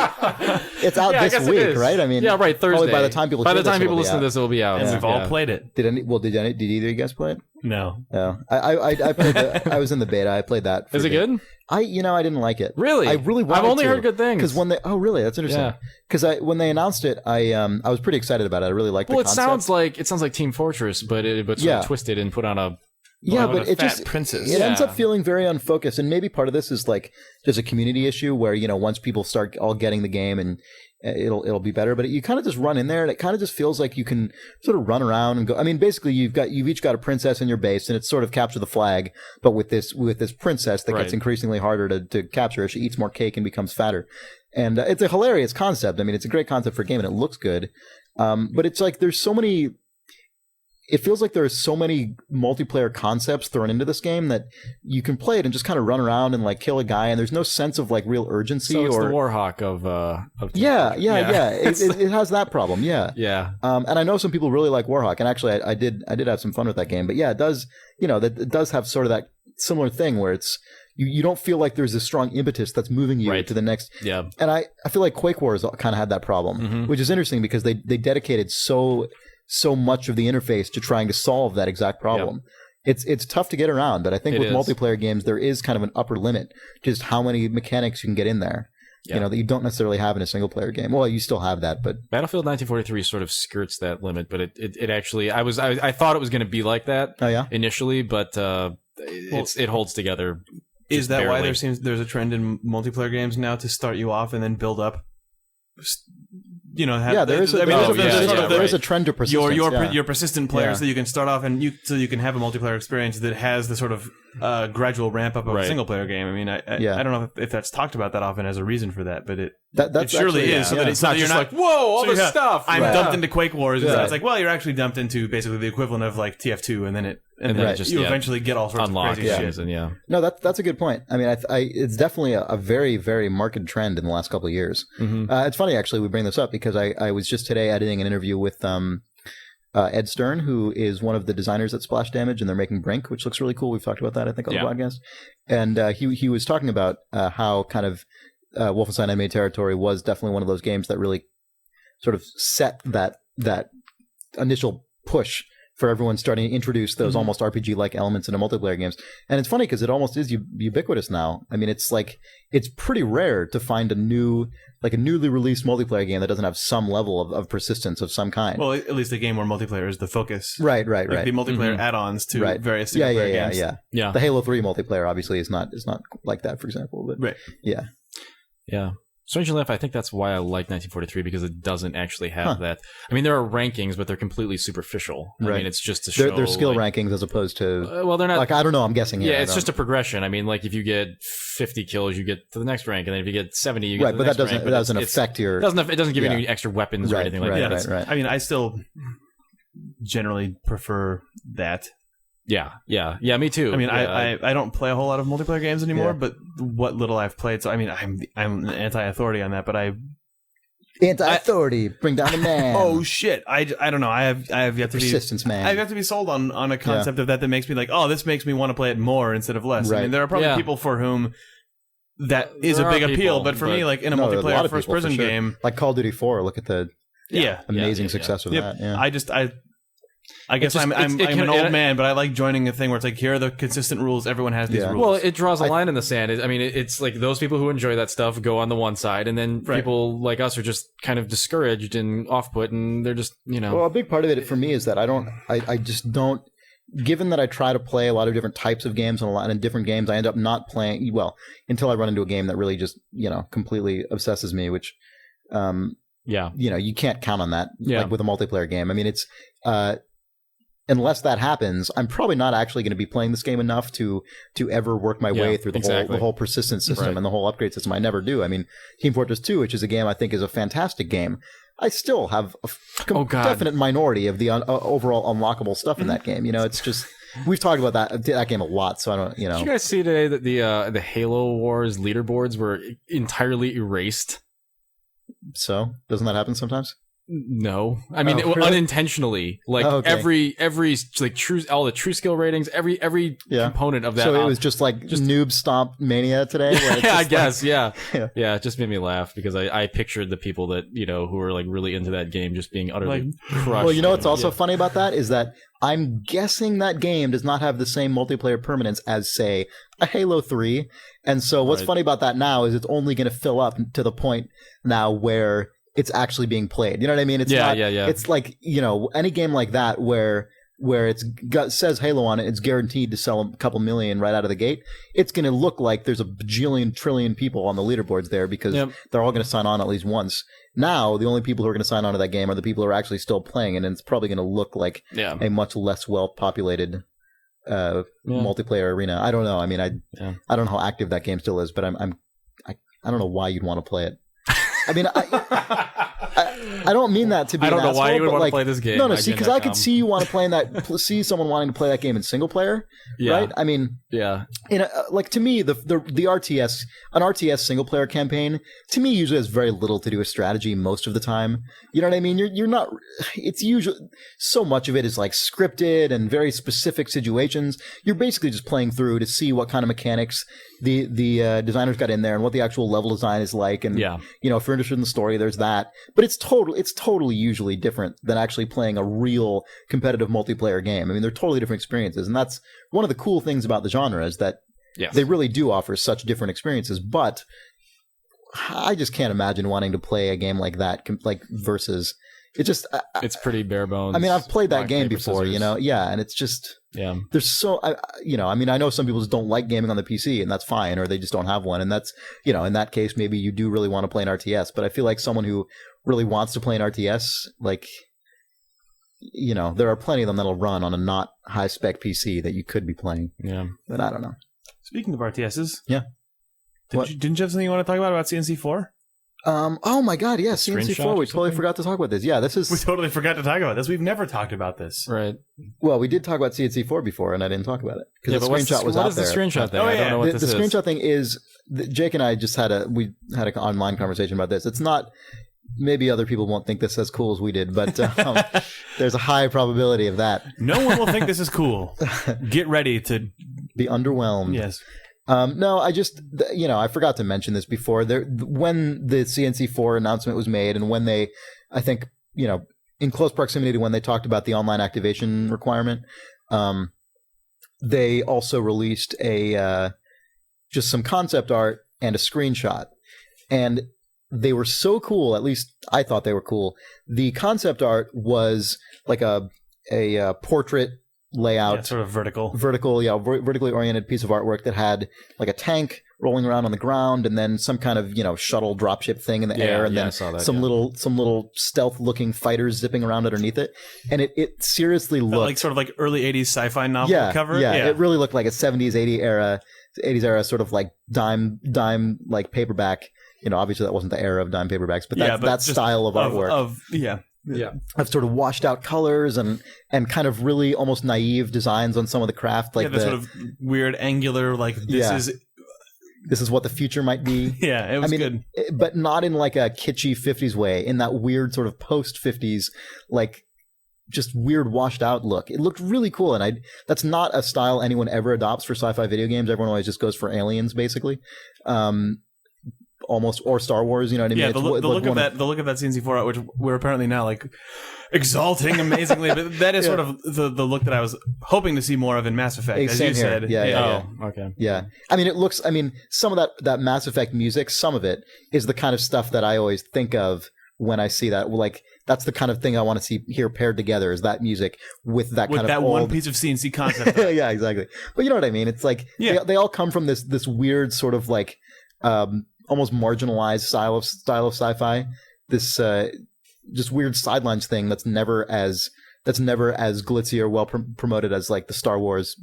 it's out Yeah, I this guess it week, is. right? I mean, Yeah, right. Thursday. Probably by the time people listen to this, it'll be out. And we've all played it. Did either of you guys play it? No. No, I played. I was in the beta. I played that. Is it good? I didn't like it. Really? I really wanted I've only to, heard good things. Because when they really, that's interesting. Yeah. Because when they announced it, I was pretty excited about it. I really liked the Well, concept. it sounds like Team Fortress, but sort of twisted and put on a. Yeah, Well, but a it fat just princess. it ends Yeah. up feeling very unfocused, and maybe part of this is like just a community issue where once people start all getting the game and it'll be better. But you kind of just run in there, and it kind of just feels like you can sort of run around and go. I mean, basically you've each got a princess in your base, and it's sort of capture the flag, but with this princess that gets increasingly harder to capture as she eats more cake and becomes fatter. And it's a hilarious concept. I mean, it's a great concept for a game, and it looks good. But it's like there's so many. It feels like there are so many multiplayer concepts thrown into this game that you can play it and just kind of run around and like kill a guy, and there's no sense of like real urgency. So it's or the Warhawk of yeah. It has that problem. Yeah. Yeah. And I know some people really like Warhawk, and actually I did have some fun with that game. But yeah, it does. It does have sort of that similar thing where it's. You don't feel like there's a strong impetus that's moving you to the next. Yeah. And I feel like Quake Wars kind of had that problem, which is interesting because they dedicated so much of the interface to trying to solve that exact problem. Yep. It's tough to get around, but I think with multiplayer games, there is kind of an upper limit, just how many mechanics you can get in there. Yep. That you don't necessarily have in a single player game. Well, you still have that, but Battlefield 1943 sort of skirts that limit, but it actually I thought it was going to be like that initially, but it holds together. Is that barely. why there's a trend in multiplayer games now to start you off and then build up? There is a trend to persistence. Your persistent players so you can start off and you can have a multiplayer experience that has the sort of gradual ramp up of a single player game. I mean, I don't know if that's talked about that often as a reason for that, but it surely is. So that it's not just like whoa, all this stuff. I'm dumped into Quake Wars. Yeah. It's like, well, you're actually dumped into basically the equivalent of like TF2, and then you eventually get all sorts of crazy shit. And No, that's a good point. I mean, it's definitely a very, very marked trend in the last couple of years. It's funny actually we bring this up because I was just today editing an interview with Ed Stern, who is one of the designers at Splash Damage, and they're making Brink, which looks really cool. We've talked about that, I think, on the podcast. And he was talking about how kind of Wolfenstein Enemy Territory was definitely one of those games that really sort of set that initial push for everyone starting to introduce those almost RPG-like elements into multiplayer games. And it's funny because it almost is ubiquitous now. I mean, it's pretty rare to find a newly released multiplayer game that doesn't have some level of persistence of some kind. Well, at least a game where multiplayer is the focus. Right. The multiplayer add-ons to various single player games. Yeah. The Halo 3 multiplayer obviously is not like that, for example. But Yeah. Yeah. Strangely enough, I think that's why I like 1943, because it doesn't actually have that. I mean, there are rankings, but they're completely superficial. I mean, it's just to show... They're skill rankings as opposed to... well, they're not... Like, I don't know, I'm guessing. Yeah, it's just a progression. I mean, like, if you get 50 kills, you get to the next rank, and then if you get 70, you get to the next rank. Right, but that doesn't affect your... It doesn't give you any extra weapons or anything like that. Right. I mean, I still generally prefer that. Yeah, me too. I mean, I don't play a whole lot of multiplayer games anymore, but what little I've played, so I mean, I'm an anti-authority on that, but anti-authority, bring down the man. Oh shit! I don't know. I have yet to persistence, man. I've yet to be sold on a concept of that makes me like, oh, this makes me want to play it more instead of less. Right. I mean, there are probably people for whom that is a big appeal, but for me, like in a multiplayer first-person game, like Call of Duty 4, look at the amazing success of that. Yeah. I guess I'm an old man, but I like joining a thing where it's like, here are the consistent rules. Everyone has these rules. Well, it draws a line in the sand. I mean, it's like those people who enjoy that stuff go on the one side, and then people like us are just kind of discouraged and off-put, and they're just, Well, a big part of it for me is that I just don't. Given that I try to play a lot of different types of games and a lot of different games, I end up not playing until I run into a game that really just completely obsesses me, which you can't count on that like with a multiplayer game. I mean, it's unless that happens, I'm probably not actually going to be playing this game enough to ever work my way through the whole persistence system and the whole upgrade system. I never do. I mean, Team Fortress 2, which is a game I think is a fantastic game, I still have a definite minority of the overall unlockable stuff in that game. It's just we've talked about that game a lot, so I don't. Did you guys see today that the Halo Wars leaderboards were entirely erased? So doesn't that happen sometimes? No, I mean really? unintentionally. Like Okay. every like true all the true skill ratings, every Yeah. component of that. So it was just like noob stomp mania today. Where it's Yeah, I just guess. Yeah. Yeah. Yeah. It just made me laugh because I pictured the people that who were like really into that game just being utterly crushed. Well, you know what's also Yeah. funny about that is that I'm guessing that game does not have the same multiplayer permanence as, say, a Halo 3. And so what's Right. funny about that now is it's only going to fill up to the point now where it's actually being played. You know what I mean? It's Yeah, not, yeah. It's like, any game like that where says Halo on it, it's guaranteed to sell a couple million right out of the gate. It's going to look like there's a bajillion trillion people on the leaderboards there because they're all going to sign on at least once. Now, the only people who are going to sign on to that game are the people who are actually still playing, and it's probably going to look like a much less well-populated multiplayer arena. I don't know. I mean, I don't know how active that game still is, but I don't know why you'd want to play it. I mean, I don't mean that to be. I don't know why you would want to like, play this game. No, see, because I could see you want to play see someone wanting to play that game in single player, right? I mean, like to me, the RTS, an RTS single player campaign, to me usually has very little to do with strategy most of the time. You know what I mean? You're not. It's usually so much of it is like scripted and very specific situations. You're basically just playing through to see what kind of mechanics the designers got in there and what the actual level design is like. And if you're interested in the story, there's that. But it's totally usually different than actually playing a real competitive multiplayer game. I mean, they're totally different experiences, and that's one of the cool things about the genre is that they really do offer such different experiences. But I just can't imagine wanting to play a game like that, like versus. It just it's pretty bare bones. I mean, I've played that game before, scissors. and it's just there's so I mean, I know some people just don't like gaming on the PC, and that's fine, or they just don't have one, and that's in that case maybe you do really want to play an RTS. But I feel like someone who really wants to play an RTS, like there are plenty of them that'll run on a not high spec PC that you could be playing. Yeah, but I don't know. Speaking of RTSs, didn't you have something you want to talk about CNC4? Oh my God, yeah, CNC4. We totally forgot to talk about this. Yeah, we totally forgot to talk about this. We've never talked about this. Right. Well, we did talk about CNC4 before, and I didn't talk about it because the screenshot was out there. What is the screenshot thing? Oh, I don't know what this is. The screenshot thing is Jake and I just had an online conversation about this. It's not. Maybe other people won't think this as cool as we did, but there's a high probability of that. No one will think this is cool. Get ready to be underwhelmed. Yes. No, I just, I forgot to mention this before. When the CNC4 announcement was made and when they, I think, in close proximity to when they talked about the online activation requirement, they also released just some concept art and a screenshot. And they were so cool, at least I thought they were cool. The concept art was like a portrait layout, sort of vertically oriented piece of artwork that had like a tank rolling around on the ground, and then some kind of shuttle dropship thing in the air, and then some little stealth looking fighters zipping around underneath it, and it seriously looked like sort of like early 80s sci-fi novel cover. Yeah, it really looked like a 70s 80s era sort of like dime like paperback. Obviously that wasn't the era of dime paperbacks, but that style of artwork of sort of washed out colors and kind of really almost naive designs on some of the craft, like the sort of weird angular, like this is what the future might be. Yeah, it was good, but not in like a kitschy 50s way, in that weird sort of post 50s like just weird washed out look. It looked really cool, and that's not a style anyone ever adopts for sci-fi video games. Everyone always just goes for aliens, basically. Almost, or Star Wars, you know what I mean? Yeah, the look of that CNC4 art, which we're apparently now like exalting amazingly, but that is sort of the look that I was hoping to see more of in Mass Effect, as you said. Yeah. Okay. Yeah. I mean, some of that Mass Effect music, some of it is the kind of stuff that I always think of when I see that. Like, that's the kind of thing I want to hear paired together, is that music with that kind of that one piece of CNC concept. Yeah, exactly. But you know what I mean? It's like they all come from this weird sort of like almost marginalized style of sci-fi, this just weird sidelines thing that's never as glitzy or well promoted as like the Star Wars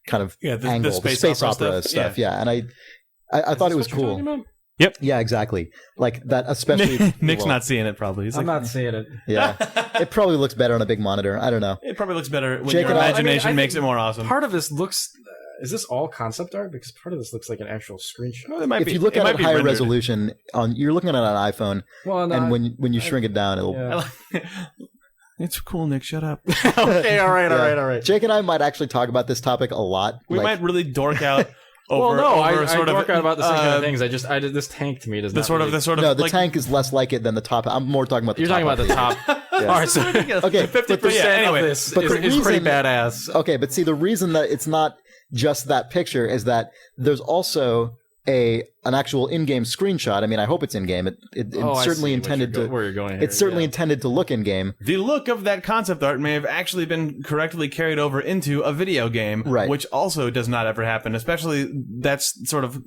kind of angle, the space opera stuff. Yeah, and I thought it was cool. Yep. Yeah, exactly. Like that, especially. Nick's not seeing it. Probably. I'm not seeing it. Yeah, it probably looks better on a big monitor. I don't know. It probably looks better when your imagination makes it more awesome. Part of this looks. Is this all concept art? Because part of this looks like an actual screenshot. Well, it might If be, you look it at might it be higher rendered. resolution, you're looking at it on an iPhone, Well, no, and when you shrink it down, it'll. yeah. It's cool, Nick. Shut up. Okay, all right. Jake and I might actually talk about this topic a lot. We like, might really dork out over. Well, no, over I sort work of out about the same kind of things. This tank to me does the not. sort really, of No, the like, tank is less like it than the top. I'm more talking about the You're top. talking about the top. All right, so Okay, 50% yeah, anyway, of this but the is pretty reason- badass. Okay, but see, the reason that it's not just that picture is that there's also an actual in-game screenshot. I mean, I hope it's in-game. It's Oh, I certainly see intended to. where you're going here. It's certainly intended to look in-game. the look of that concept art may have actually been correctly carried over into a video game, Right. which also does not ever happen. Especially that's sort of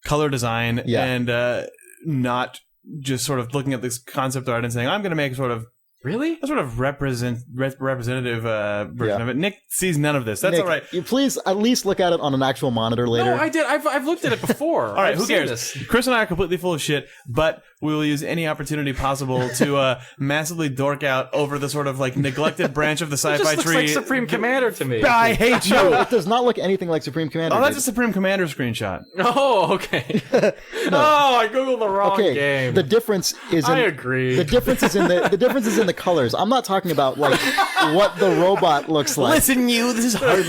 color design Yeah. and not just sort of looking at this concept art and saying, I'm going to make sort of Really? a sort of representative version Yeah. of it. Nick sees none of this. That's Nick, all right. You please at least look at it on an actual monitor later. No, I did. I've looked at it before. All right, I've who seen cares? this. Chris and I are completely full of shit, but we will use any opportunity possible to massively dork out over the sort of like neglected branch of the It sci-fi just looks tree. like Supreme Commander to me. I hate you. No, it does not look anything like Supreme Commander. Oh, that's a did. Supreme Commander screenshot. Oh, okay. Oh, I googled the wrong Okay, game. the difference is in I agree. the difference is in the difference is in the colors. I'm not talking about like what the robot looks like. Listen, you, this is hard.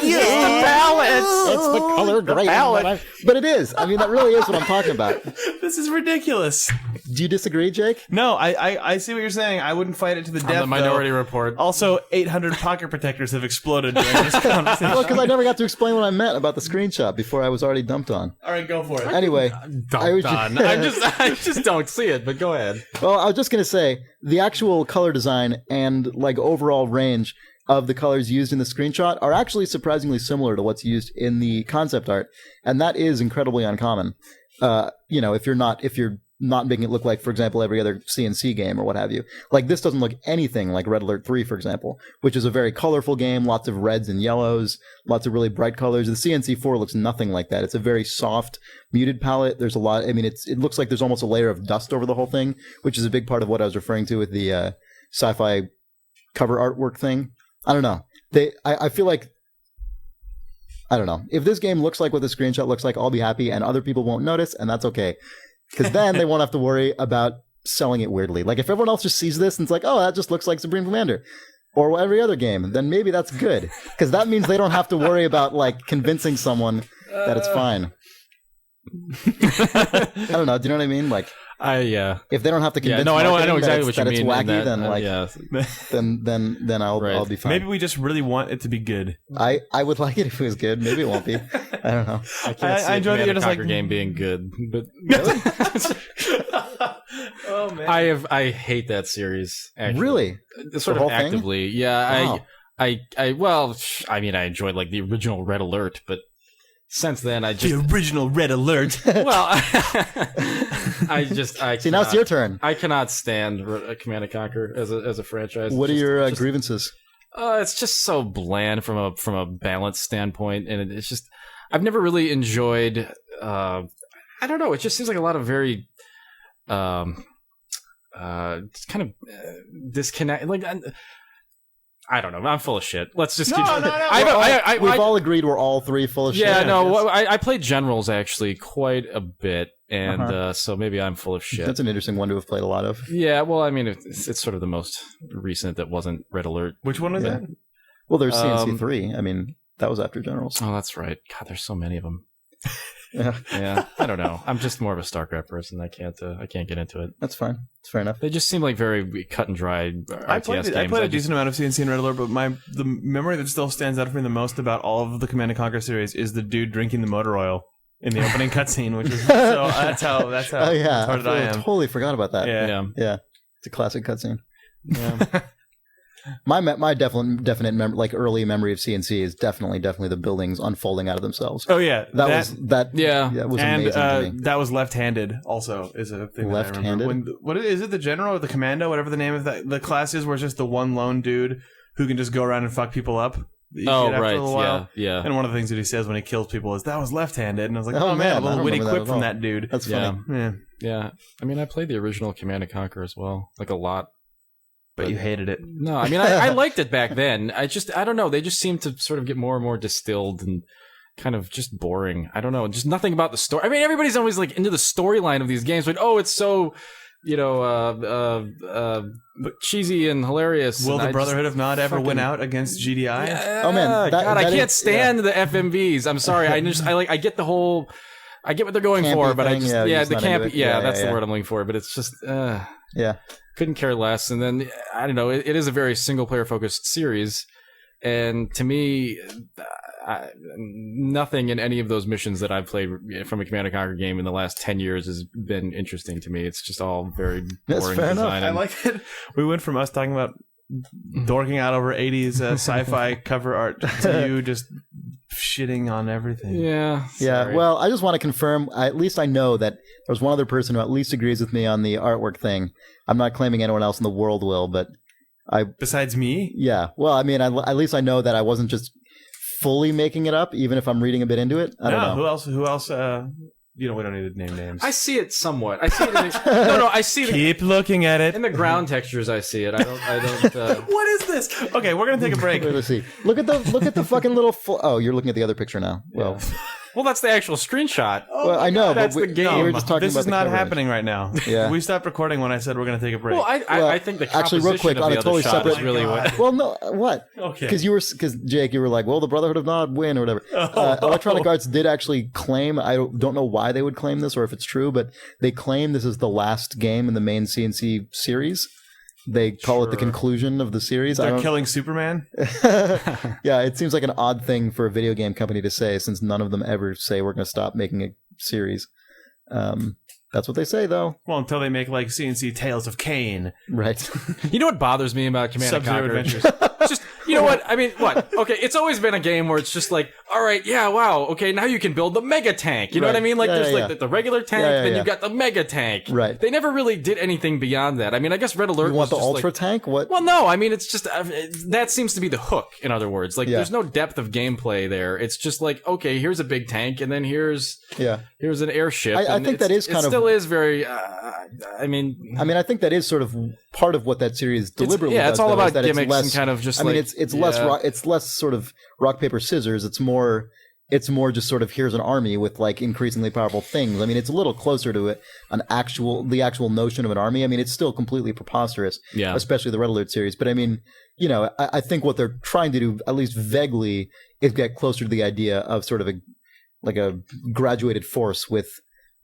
It's the color grading. But it is. I mean, that really is what I'm talking about. This is ridiculous. Do you disagree, Jake? No, I see what you're saying. I wouldn't fight it to the death. On the Minority though. Report. Also, 800 pocket protectors have exploded during this conversation. Well, because I never got to explain what I meant about the screenshot before I was already dumped on. All right, go for it. Anyway, I was Done. I just don't see it, but go ahead. well, I was just going to say the actual color design and like overall range of the colors used in the screenshot are actually surprisingly similar to what's used in the concept art, and that is incredibly uncommon. If you're not making it look like, for example, every other CNC game or what have you. Like, this doesn't look anything like Red Alert 3, for example, which is a very colorful game, lots of reds and yellows, lots of really bright colors. The CNC 4 looks nothing like that. It's a very soft, muted palette. There's a lot, I mean, it looks like there's almost a layer of dust over the whole thing, which is a big part of what I was referring to with the sci-fi cover artwork thing. I don't know. I feel like, I don't know. If this game looks like what the screenshot looks like, I'll be happy, and other people won't notice, and that's okay. Because then they won't have to worry about selling it weirdly. Like, if everyone else just sees this and it's like, oh, that just looks like Supreme Commander, or every other game, then maybe that's good. Because that means they don't have to worry about, like, convincing someone that it's fine. I don't know. Do you know what I mean? Like, if they don't have to convince I know marketing exactly what you that it's mean. wacky, in that, then like, yeah. then I'll Right. I'll be fine. Maybe we just really want it to be good. I would like it if it was good. Maybe it won't be. I don't know. I can't see I a enjoy that Command you're and just like- Conquer game being good, but Oh man. I hate that series. Actually. Really? Sort The of whole thing? actively. Yeah, Wow. I enjoyed like the original Red Alert, but since then I The just original Red Alert. I See, now it's your turn. I cannot stand Command and Conquer as a franchise. What are Just- your just- grievances? It's just so bland from a balance standpoint, and it's just I've never really enjoyed. I don't know. It just seems like a lot of very, kind of disconnect. Like I don't know. I'm full of shit. Let's just keep. We've all agreed we're all three full of shit. Yeah, no. I played Generals actually quite a bit, and so maybe I'm full of shit. That's an interesting one to have played a lot of. Yeah, well, I mean, it's sort of the most recent that wasn't Red Alert. Which one was Yeah. that? Well, there's CNC 3. I mean, that was after Generals. Oh, that's right. God, there's so many of them. Yeah, Yeah, I don't know. I'm just more of a StarCraft person. I can't get into it. that's fine. It's fair enough. They just seem like very cut and dry RTS I played games. a decent amount of CNC and Red Alert, but the memory that still stands out for me the most about all of the Command and Conquer series is the dude drinking the motor oil in the opening cutscene, which is so that's how Oh yeah, retarded I am. totally forgot about that. Yeah. Yeah, it's a classic cutscene. Yeah. My definite like early memory of CNC is definitely the buildings unfolding out of themselves. Oh yeah, That was Yeah. that was and amazing to me. that was left-handed. Also, is a thing. Left-handed? That I remember. What is it? The general or the commando, whatever the name of the class is, where it's just the one lone dude who can just go around and fuck people up. that you Oh shoot after right, a little while. yeah. And one of the things that he says when he kills people is, "That was left-handed," and I was like, Oh, "Oh, man, man, a I little don't witty remember that quip at from all. that dude." That's Yeah. funny. Yeah. Yeah, I mean, I played the original Command and Conquer as well, like a lot. But you hated it. No, I mean, I liked it back then. I don't know. They just seem to sort of get more and more distilled and kind of just boring. I don't know. Just nothing about the story. I mean, everybody's always like into the storyline of these games. Like, oh, it's so, cheesy and hilarious. Will and the Brotherhood of Nod ever win out against GDI? Oh, man, God, I that can't is- stand the FMVs. I'm sorry. I get the whole. I get what they're going Campy for, but I thing, just yeah, you're the just not into campy. it. Yeah, Yeah, that's yeah, the yeah. word I'm looking for. But it's just. Yeah. Couldn't care less. And then, I don't know, it is a very single-player focused series. And to me, nothing in any of those missions that I've played from a Command & Conquer game in the last 10 years has been interesting to me. It's just all very That's boring fair enough. design. I like it. We went from us talking about dorking out over 80s sci-fi cover art to you just shitting on everything. Yeah. Yeah, sorry. well, I just want to confirm, at least I know that there's one other person who at least agrees with me on the artwork thing. I'm not claiming anyone else in the world will, but Besides me? yeah. Well, I mean, at least I know that I wasn't just fully making it up, even if I'm reading a bit into it. I don't know. Who else? We don't need to name names. I see it somewhat. I see it. I see it Keep looking at it. in the ground textures. I see it. I don't. What is this? Okay, we're gonna take a break. Wait, let's see. Look at the fucking little. Oh, you're looking at the other picture now. Well, Well, that's the actual screenshot. well, I know, that's but the game. we were just talking This about is the not cover happening right now. Yeah. We stopped recording when I said we're gonna take a break. Well, I think the actually, real quick, composition of on the a other totally shot separate- is really what. image. Well, no, what? Okay. Because Jake, you were like, well, the Brotherhood of Nod win or whatever. Electronic Arts did actually claim. I don't know why they would claim this or if it's true, but they claim this is the last game in the main CNC series. They call it the conclusion of the series. They're killing Superman. Yeah, it seems like an odd thing for a video game company to say, since none of them ever say we're going to stop making a series. That's what they say, though. Well, until they make like CNC Tales of Kane, Right. You know what bothers me about Command & Sub-Zero Conquer? Adventures. It's just, you know what? I mean, what? Okay, it's always been a game where it's just like, all right, yeah, wow, okay, now you can build the mega tank. You know Right. what I mean? Like, Yeah, there's yeah, like yeah. the regular tank, Yeah, yeah, then yeah. you've got the mega tank. Right. They never really did anything beyond that. I mean, I guess Red Alert You want was the just Ultra like, Tank? What? well, no, I mean, it's just that seems to be the hook. In other words, like Yeah. there's no depth of gameplay there. It's just like, okay, here's a big tank, and then here's Yeah. an airship. I and think that is kind it of- still is very. I mean, I think that is sort of part of what that series deliberately yeah, does. it's all though, about is that it's gimmicks less- and kind of just. I mean, like, it's less yeah. it's less sort of rock paper scissors. It's more just sort of here's an army with like increasingly powerful things. I mean, it's a little closer to it the actual notion of an army. I mean, it's still completely preposterous, Yeah. especially the Red Alert series. But I mean, I think what they're trying to do, at least vaguely, is get closer to the idea of sort of a graduated force with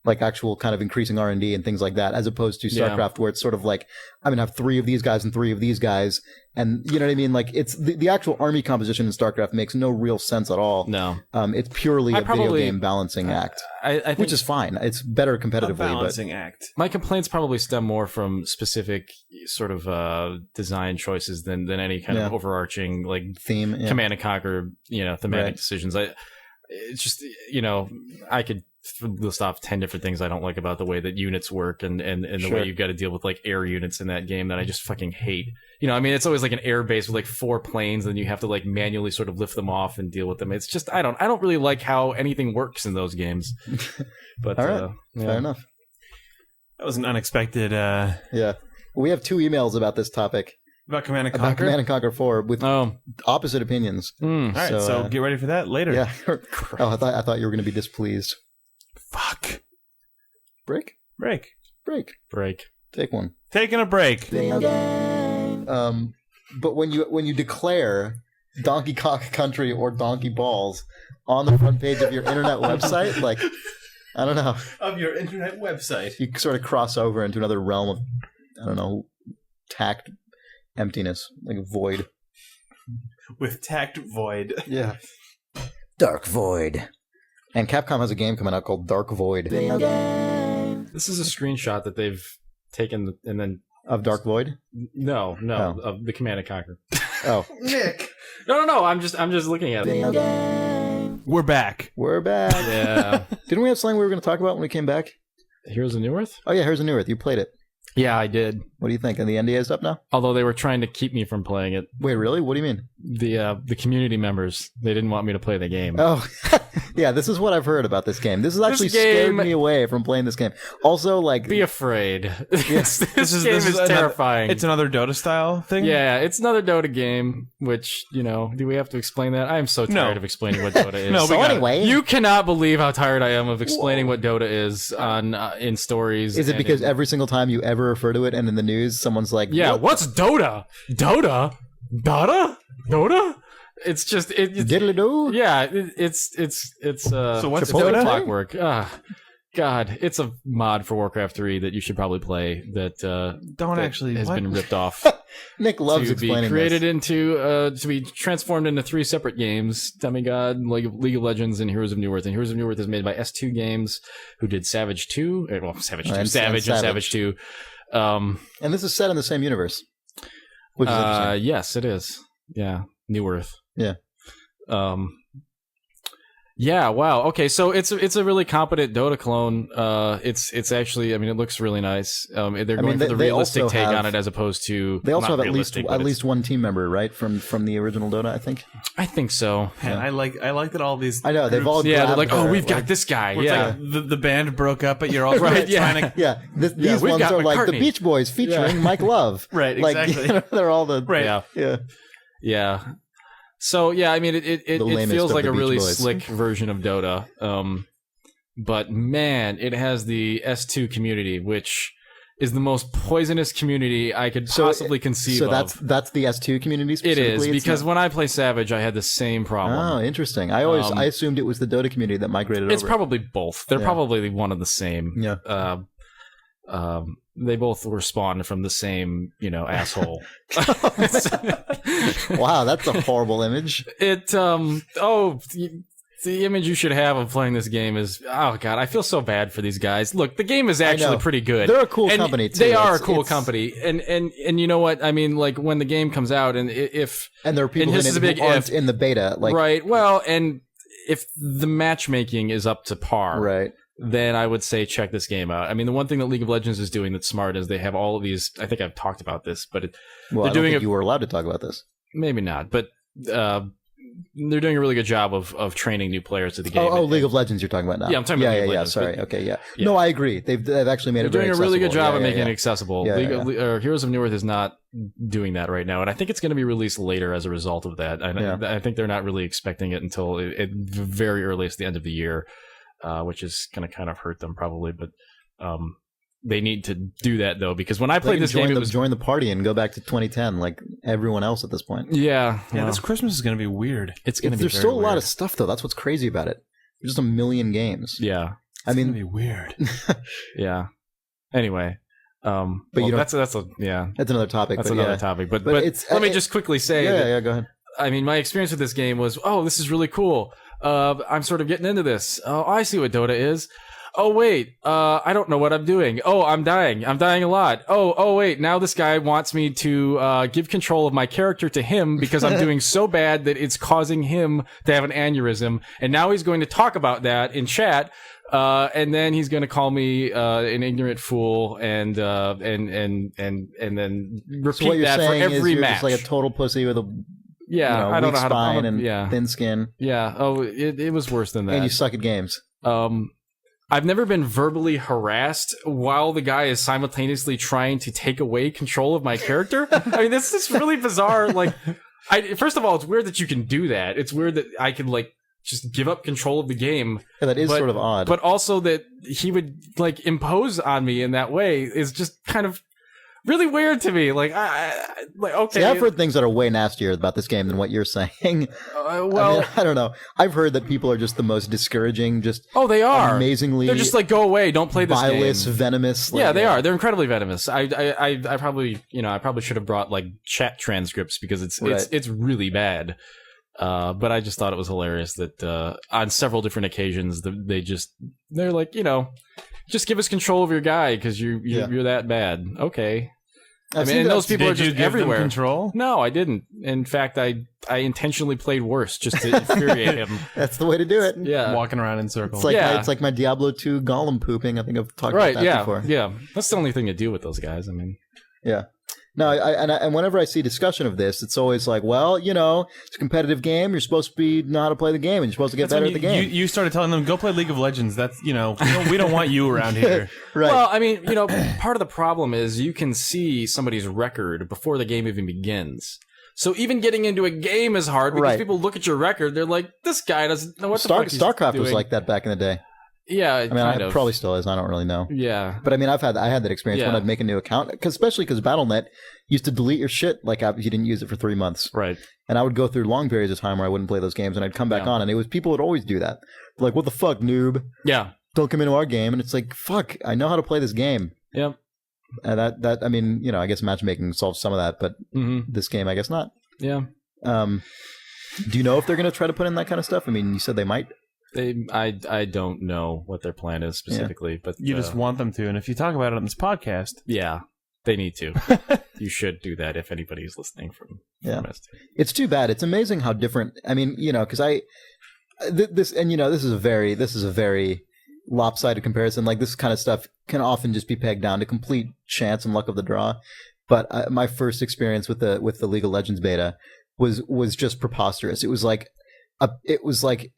like actual kind of increasing R&D and things like that, as opposed to Yeah. StarCraft, where it's sort of like, I'm going to have 3 of these guys and 3 of these guys. And you know what I mean? Like, it's the actual army composition in StarCraft makes no real sense at all. No. It's purely a video probably- game balancing act, I think which is fine. It's better A competitively, but balancing act. my complaints probably stem more from specific sort of design choices than any kind of Yeah. overarching like theme. Yeah. Command and Conquer, thematic Right. decisions. It's just, I could list off 10 different things I don't like about the way that units work and the Sure. way you've got to deal with like air units in that game that I just fucking hate. I mean, it's always like an air base with like 4 planes and you have to like manually sort of lift them off and deal with them. It's just, I don't really like how anything works in those games. But, All right. yeah. Fair enough. That was an unexpected Yeah. We have 2 emails about this topic, about Command and about Conquer. Command & Conquer 4, with Oh, opposite opinions. mm. All right, so get ready for that later. Yeah. Oh, I thought you were going to be displeased. Fuck. Break? Break. Break. Take one. Taking a break. Video game. But when you declare Donkey Kong Country or Donkey Balls on the front page of your internet website, like, I don't know, Of your internet website. you sort of cross over into another realm of, I don't know, tact emptiness, like a void. With Tact Void. Yeah. Dark Void. And Capcom has a game coming out called Dark Void. Video game. This is a screenshot that they've taken and then Of Dark Void? no, Oh. of the Command and Conquer. Oh, Nick. No. I'm just looking at it. Video game. We're back. we're back. Yeah. Didn't we have something we were going to talk about when we came back? Heroes of Newerth? Oh, yeah, here's a Newerth. You played it. Yeah, I did. What do you think? And the NDA is up now? Although they were trying to keep me from playing it. Wait, really? What do you mean? The community members, they didn't want me to play the game. Oh, yeah, this is what I've heard about this game. This has actually scared me away from playing this game. Also, like... Be afraid. This game is terrifying. It's another Dota style thing? Yeah, it's another Dota game, which, do we have to explain that? I am so tired of explaining what Dota is. No, so anyway... You cannot believe how tired I am of explaining what Dota is in stories. Is it because every single time you ever refer to it and in the news, someone's like... Yeah, what's Dota? Dota? Dota? It's just Diddly-doo? Yeah, it's so what's Dota? Dota? Clockwork. God, it's a mod for Warcraft 3 that you should probably play. That has been ripped off. Nick loves to be explaining created this. into to be transformed into 3 separate games: Demigod, League of Legends, and Heroes of Newerth. And Heroes of Newerth is made by S2 Games, who did Savage 2. Savage 2, and Savage 2. And this is set in the same universe, which is interesting. Yes, it is. Yeah, Newerth. Yeah. Yeah. Wow. Okay. So it's a really competent Dota clone. It's actually. I mean, it looks really nice. They're going for the realistic take on it as opposed to. They also have at least one team member, right, from the original Dota. I think. I think so. Man, I like that all these. I know they've all. Yeah, they're like, grabbed we've got this guy. Yeah. Like the band broke up, but you're all Right, yeah. trying to. Yeah, these we've ones got are like the McCartney. Beach Boys featuring Mike Love. Right, Like, exactly. they're all the Right. Yeah. Yeah. So yeah, I mean, it lamest feels of like the a Beach really Boys. slick version of Dota. But man, it has the S2 community, which is the most poisonous community I could possibly conceive of. So that's the S2 community It specifically? is, because when I play Savage, I had the same problem. Oh, interesting. I assumed it was the Dota community that migrated It's over. probably both. They're probably one of the same. Yeah. They both were spawned from the same, asshole. Wow, that's a horrible image. The image you should have of playing this game is, oh god, I feel so bad for these guys. Look, the game is actually pretty good. They're a cool And company too. They are a cool company, and you know what? I mean, like when the game comes out, and there are people who aren't in the beta, like right. Well, and if the matchmaking is up to par, right. then I would say check this game out. I mean, the one thing that League of Legends is doing that's smart is they have all of these. I think I've talked about this, but I don't think you were allowed to talk about this. Maybe not, but they're doing a really good job of training new players to the game. Oh, League of Legends you're talking about now. Yeah, I'm talking about League of Legends. Sorry. Okay, yeah. No, I agree. They've actually made it very accessible. They're doing a really good job of making it accessible. Yeah, Heroes of Newerth is not doing that right now, and I think it's going to be released later as a result of that. I think they're not really expecting it until at very earliest the end of the year, which is going to kind of hurt them probably, but they need to do that though, because when I played this game, it was join the party and go back to 2010 like everyone else at this point. Yeah, this Christmas is going to be weird. It's going to be. There's still a lot of stuff though. That's what's crazy about it. There's just a million games. Yeah, I mean, it's going to be weird. Yeah. Anyway, but that's another topic. That's another topic. But let me just quickly say, yeah, go ahead. I mean, my experience with this game was, this is really cool. I'm sort of getting into this. Oh, I see what Dota is. Oh, wait, I don't know what I'm doing. Oh, I'm dying. I'm dying a lot. Oh, wait, now this guy wants me to give control of my character to him because I'm doing so bad that it's causing him to have an aneurysm. And now he's going to talk about that in chat. And then he's going to call me an ignorant fool and then repeat that for every you're match. Just like a total pussy with a I don't know how spine to and thin skin. Yeah. Oh, it was worse than that. And you suck at games. I've never been verbally harassed while the guy is simultaneously trying to take away control of my character. I mean, this is really bizarre. Like, first of all, it's weird that you can do that. It's weird that I can just give up control of the game. Yeah, that is sort of odd. But also that he would impose on me in that way is just kind of really weird to me. Okay. See, I've heard things that are way nastier about this game than what you're saying. I don't know. I've heard that people are just the most discouraging. They are amazingly. They're just go away. Don't play this vilest, game. Venomous. Yeah, they are. They're incredibly venomous. I probably I probably should have brought chat transcripts because it's really bad. But I just thought it was hilarious that on several different occasions they're just give us control of your guy because you're that bad. Okay. I mean, and those people are Did you just give them everywhere. control? No, I didn't. In fact, I intentionally played worse just to infuriate him. That's the way to do it. Yeah. Walking around in circles. It's like my Diablo 2 golem pooping. I think I've talked about that before. Yeah. That's the only thing to do with those guys. I mean, Yeah. No, and whenever I see discussion of this, it's always like, well, it's a competitive game. You're supposed to know how to play the game, and you're supposed to get better at the game. You started telling them, go play League of Legends. That's, we don't want you around here. Right. well, I mean, part of the problem is you can see somebody's record before the game even begins. So even getting into a game is hard because people look at your record. They're like, this guy doesn't know what the fuck he's StarCraft doing. was like that back in the day. Yeah, I mean, it probably still is. I don't really know. Yeah. But I mean, I had that experience when I'd make a new account, especially because BattleNet used to delete your shit like if you didn't use it for 3 months. Right. And I would go through long periods of time where I wouldn't play those games, and I'd come back on, and people would always do that. They're like, what the fuck, noob? Yeah. Don't come into our game. And it's like, fuck, I know how to play this game. Yep. And that I mean, I guess matchmaking solves some of that, but this game, I guess not. Yeah. Do you know if they're going to try to put in that kind of stuff? I mean, you said they might. I don't know what their plan is specifically, but You just want them to. And if you talk about it on this podcast. Yeah, they need to. You should do that if anybody's listening from us. It's too bad. It's amazing how different. I mean, because this is a very lopsided comparison. Like this kind of stuff can often just be pegged down to complete chance and luck of the draw. But my first experience with the League of Legends beta was just preposterous. It was like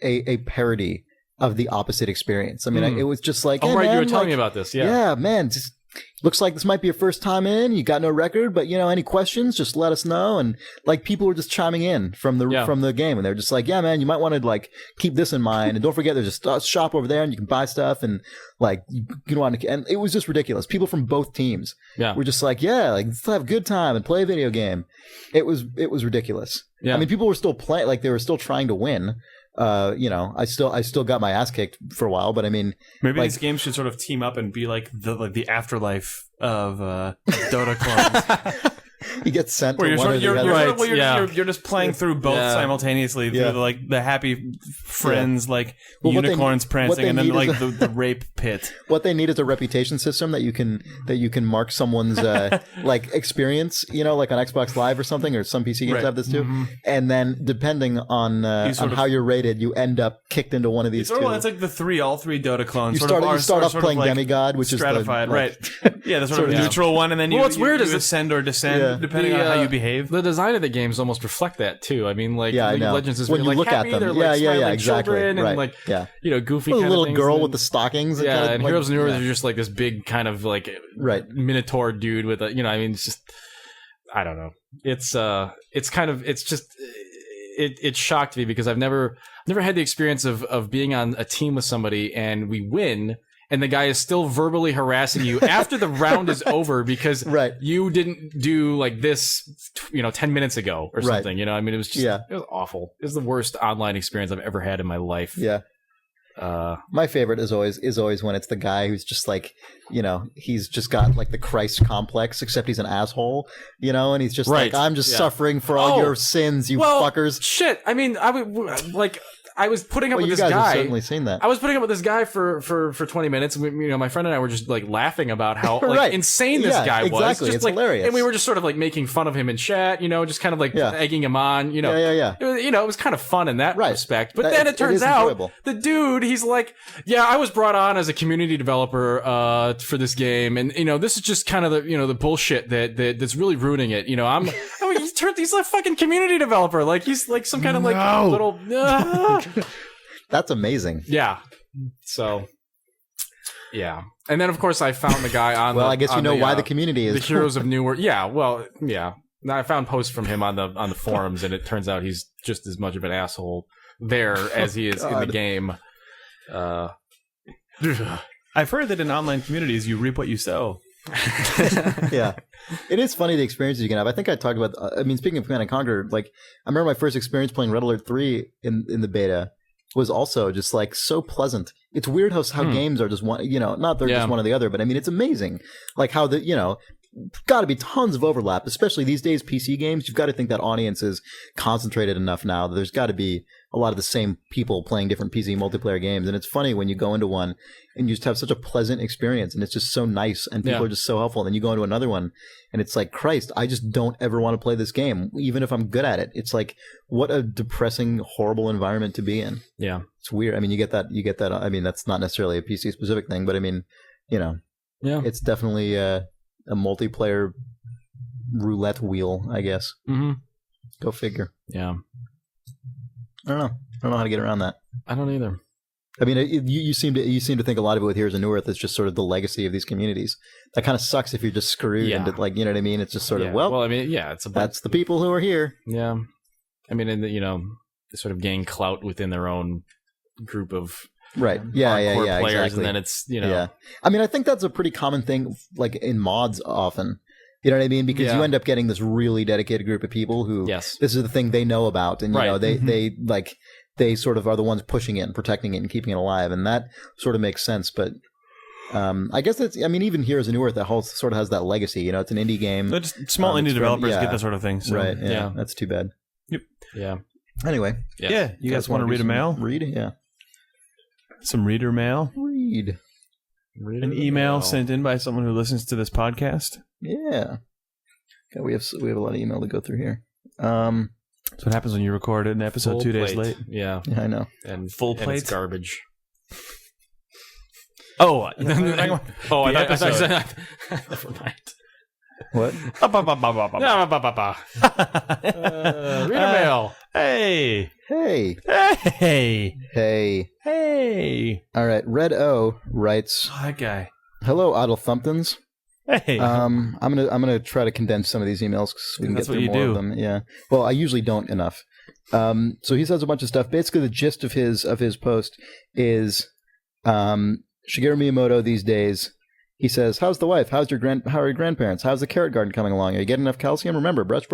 a parody of the opposite experience. I mean, it was just like, oh, hey, right, man, you were telling me about this. Yeah, man. Just looks like this might be your first time in. You got no record, but any questions, just let us know. And like people were just chiming in from the game, and they're just like, yeah, man, you might want to like keep this in mind, and don't forget there's a shop over there, and you can buy stuff, and like you want to. And it was just ridiculous. People from both teams were just like, yeah, like let's have a good time and play a video game. It was ridiculous. Yeah. I mean, people were still playing, like they were still trying to win. I still got my ass kicked for a while, but I mean, maybe these games should sort of team up and be like the afterlife of Dota clones. You get sent where to one or the other. You're just playing through both simultaneously through the happy friends, like unicorns prancing, and then like the rape pit. What they need is a reputation system that you can mark someone's like experience, like on Xbox Live or something, or some PC games have this too. Mm-hmm. And then depending on how you're rated, you end up kicked into one of these two. It's like all three Dota clones. You start off playing Demigod, which stratified, is right? Yeah, the sort of neutral one, and then you ascend or descend. Depending on how you behave. The design of the games almost reflect that too. I mean, like League of Legends is when really you look happy. at them. They're like smiling exactly. children and right. like goofy well, kind little of things. girl with the stockings. And Heroes of Newerth are just like this big kind of like minotaur dude with a I mean, it's just I don't know. It's just it shocked me because I've never had the experience of being on a team with somebody and we win. And the guy is still verbally harassing you after the round is over because you didn't do like this, 10 minutes ago or something. I mean, it was just it was awful. It was the worst online experience I've ever had in my life. Yeah. My favorite is always when it's the guy who's just like, he's just got like the Christ complex, except he's an asshole, and he's just like, I'm just suffering for all your sins, you fuckers. Shit. I mean, I was putting up with this guy. You guys have certainly seen that. I was putting up with this guy for 20 minutes. And my friend and I were just like laughing about how like insane this guy was. Exactly. Just, it's like, hilarious. And we were just sort of like making fun of him in chat, just kind of like egging him on, It was kind of fun in that respect. But then it turns out the dude, he's like, I was brought on as a community developer for this game, and this is just kind of the the bullshit that's really ruining it. He's a fucking community developer. Like he's like some kind of like little. That's amazing. Yeah. So. Yeah, and then of course I found the guy on. Well, I guess why the community is the Heroes of Newerth. Yeah. Well, yeah. Now I found posts from him on the forums, and it turns out he's just as much of an asshole there as he is in the game. I've heard that in online communities you reap what you sow. Yeah, it is funny the experiences you can have. I think I talked about. Speaking of Command & Conquer, like I remember my first experience playing Red Alert 3 in the beta was also just like so pleasant. It's weird how games are just one. Not they're just one or the other, but I mean it's amazing. Like how got to be tons of overlap, especially these days. PC games, you've got to think that audience is concentrated enough now that there's got to be a lot of the same people playing different PC multiplayer games. And it's funny when you go into one and you just have such a pleasant experience and it's just so nice and people are just so helpful. And then you go into another one and it's like, Christ, I just don't ever want to play this game, even if I'm good at it. It's like, what a depressing, horrible environment to be in. Yeah. It's weird. I mean, you get that. I mean, that's not necessarily a PC specific thing, but I mean, it's definitely a multiplayer roulette wheel, I guess. Mm-hmm. Go figure. Yeah. I don't know how to get around that. I don't either. I mean, you seem to think a lot of it with Heroes of Newerth is just sort of the legacy of these communities. That kind of sucks if you're just screwed into, like, you know what I mean? It's just sort of, I mean, that's the people who are here. Yeah. I mean, and they sort of gain clout within their own group of right. Players, Exactly. and then it's, Yeah. I mean, I think that's a pretty common thing, like in mods often. You know what I mean? Because you end up getting this really dedicated group of people who this is the thing they know about, and they sort of are the ones pushing it and protecting it and keeping it alive, and that sort of makes sense. But I guess even Heroes of Newerth, that whole sort of has that legacy. It's an indie game. Just small indie developers get that sort of thing. So. Right? Yeah, that's too bad. Yep. Yeah. Anyway. Yeah. You guys want to read a mail? Read? Yeah. Some reader mail. Read an email sent in by someone who listens to this podcast. Yeah. Okay, we have a lot of email to go through here. That's what happens when you record an episode Full 2 days plate. late. Yeah, I know. And full and plate it's garbage. Oh, I thought you said. Never mind. What? Reader mail. Hey. All right. Red O writes. Oh, that guy. Hello, Otto Thumptons. Hey. I'm gonna try to condense some of these emails because we can get through more of them. Yeah. Well, I usually don't enough. So he says a bunch of stuff. Basically, the gist of his post is Shigeru Miyamoto these days. He says, "How's the wife? How are your grandparents? How's the carrot garden coming along? Are you getting enough calcium? Remember, brush.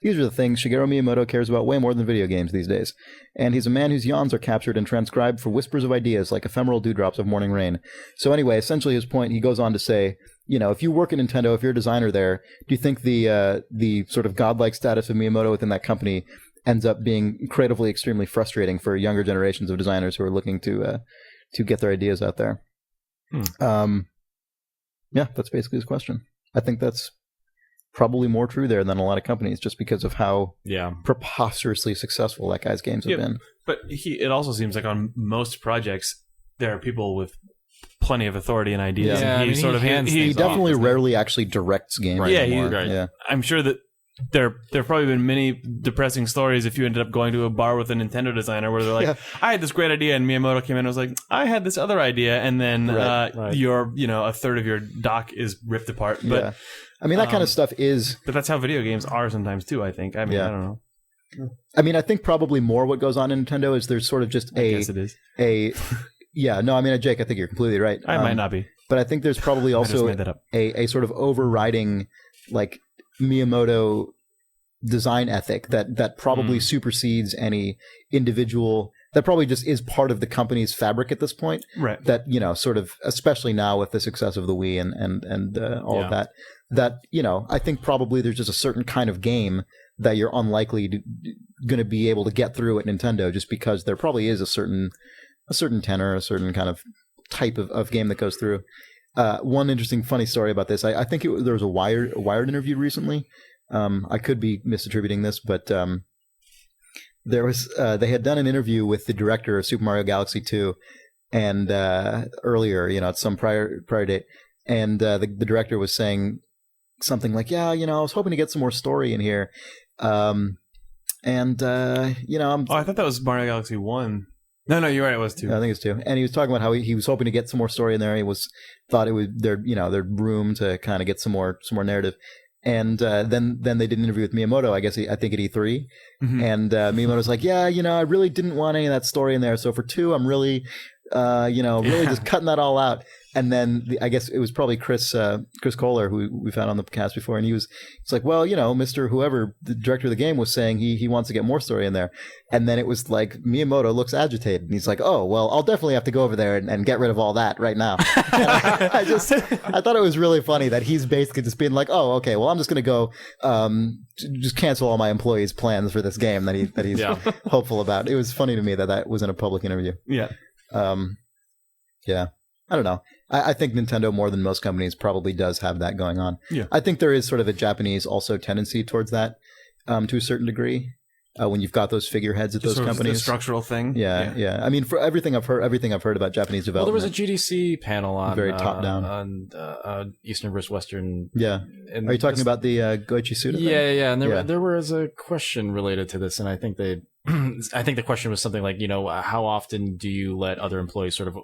These are the things Shigeru Miyamoto cares about way more than video games these days. And he's a man whose yawns are captured and transcribed for whispers of ideas like ephemeral dewdrops of morning rain. So anyway, essentially his point, he goes on to say, if you work at Nintendo, if you're a designer there, do you think the sort of godlike status of Miyamoto within that company ends up being creatively extremely frustrating for younger generations of designers who are looking to get their ideas out there?" Yeah, that's basically his question. I think that's probably more true there than a lot of companies, just because of how preposterously successful that guy's games have been. But it also seems like on most projects, there are people with plenty of authority and ideas. Yeah, and he definitely rarely actually directs games. Right. anymore. Yeah. I'm sure that there have probably been many depressing stories if you ended up going to a bar with a Nintendo designer where they're like, I had this great idea, and Miyamoto came in and was like, I had this other idea, and then a third of your dock is ripped apart. But I mean, that kind of stuff is... But that's how video games are sometimes too, I think. I mean, I don't know. I mean, I think probably more what goes on in Nintendo is there's sort of just I guess it is. Jake, I think you're completely right. I might not be. But I think there's probably also a sort of overriding, like, Miyamoto design ethic that probably supersedes any individual, that probably just is part of the company's fabric at this point. Right. That, sort of, especially now with the success of the Wii and all of that, I think probably there's just a certain kind of game that you're unlikely going to be able to get through at Nintendo, just because there probably is a certain tenor, a certain kind of type of game that goes through. One interesting, funny story about this. I think there was a Wired interview recently. I could be misattributing this, but there was they had done an interview with the director of Super Mario Galaxy 2, and earlier, at some prior date, and the director was saying something like, I was hoping to get some more story in here, I'm. I thought that was Mario Galaxy 1. No, you're right. It was 2. I think it's 2. And he was talking about how he was hoping to get some more story in there. He thought it was their room to kind of get some more narrative. And then they did an interview with Miyamoto, I think at E3. Mm-hmm. And Miyamoto's like, I really didn't want any of that story in there. So for 2, I'm really, really just cutting that all out. And then I guess it was probably Chris Kohler, who we've had on the cast before, and he's like, well, Mr. Whoever, the director of the game, was saying he wants to get more story in there. And then it was like Miyamoto looks agitated, and he's like, oh, well, I'll definitely have to go over there and get rid of all that right now. I thought it was really funny that he's basically just being like, oh, okay, well, I'm just going to go just cancel all my employees' plans for this game that he's hopeful about. It was funny to me that was in a public interview. Yeah. Yeah. I don't know. I think Nintendo, more than most companies, probably does have that going on. Yeah. I think there is sort of a Japanese also tendency towards that to a certain degree when you've got those figureheads at Just those sort of companies. the structural thing. Yeah. I mean, for everything I've heard about Japanese Well, there was development. a GDC panel on Very top-down. on Eastern versus Western. Yeah. And Are you talking this- about the Goichi Suda thing? Yeah. And Yeah. there was a question related to this, and I think I think the question was something like, how often do you let other employees sort of,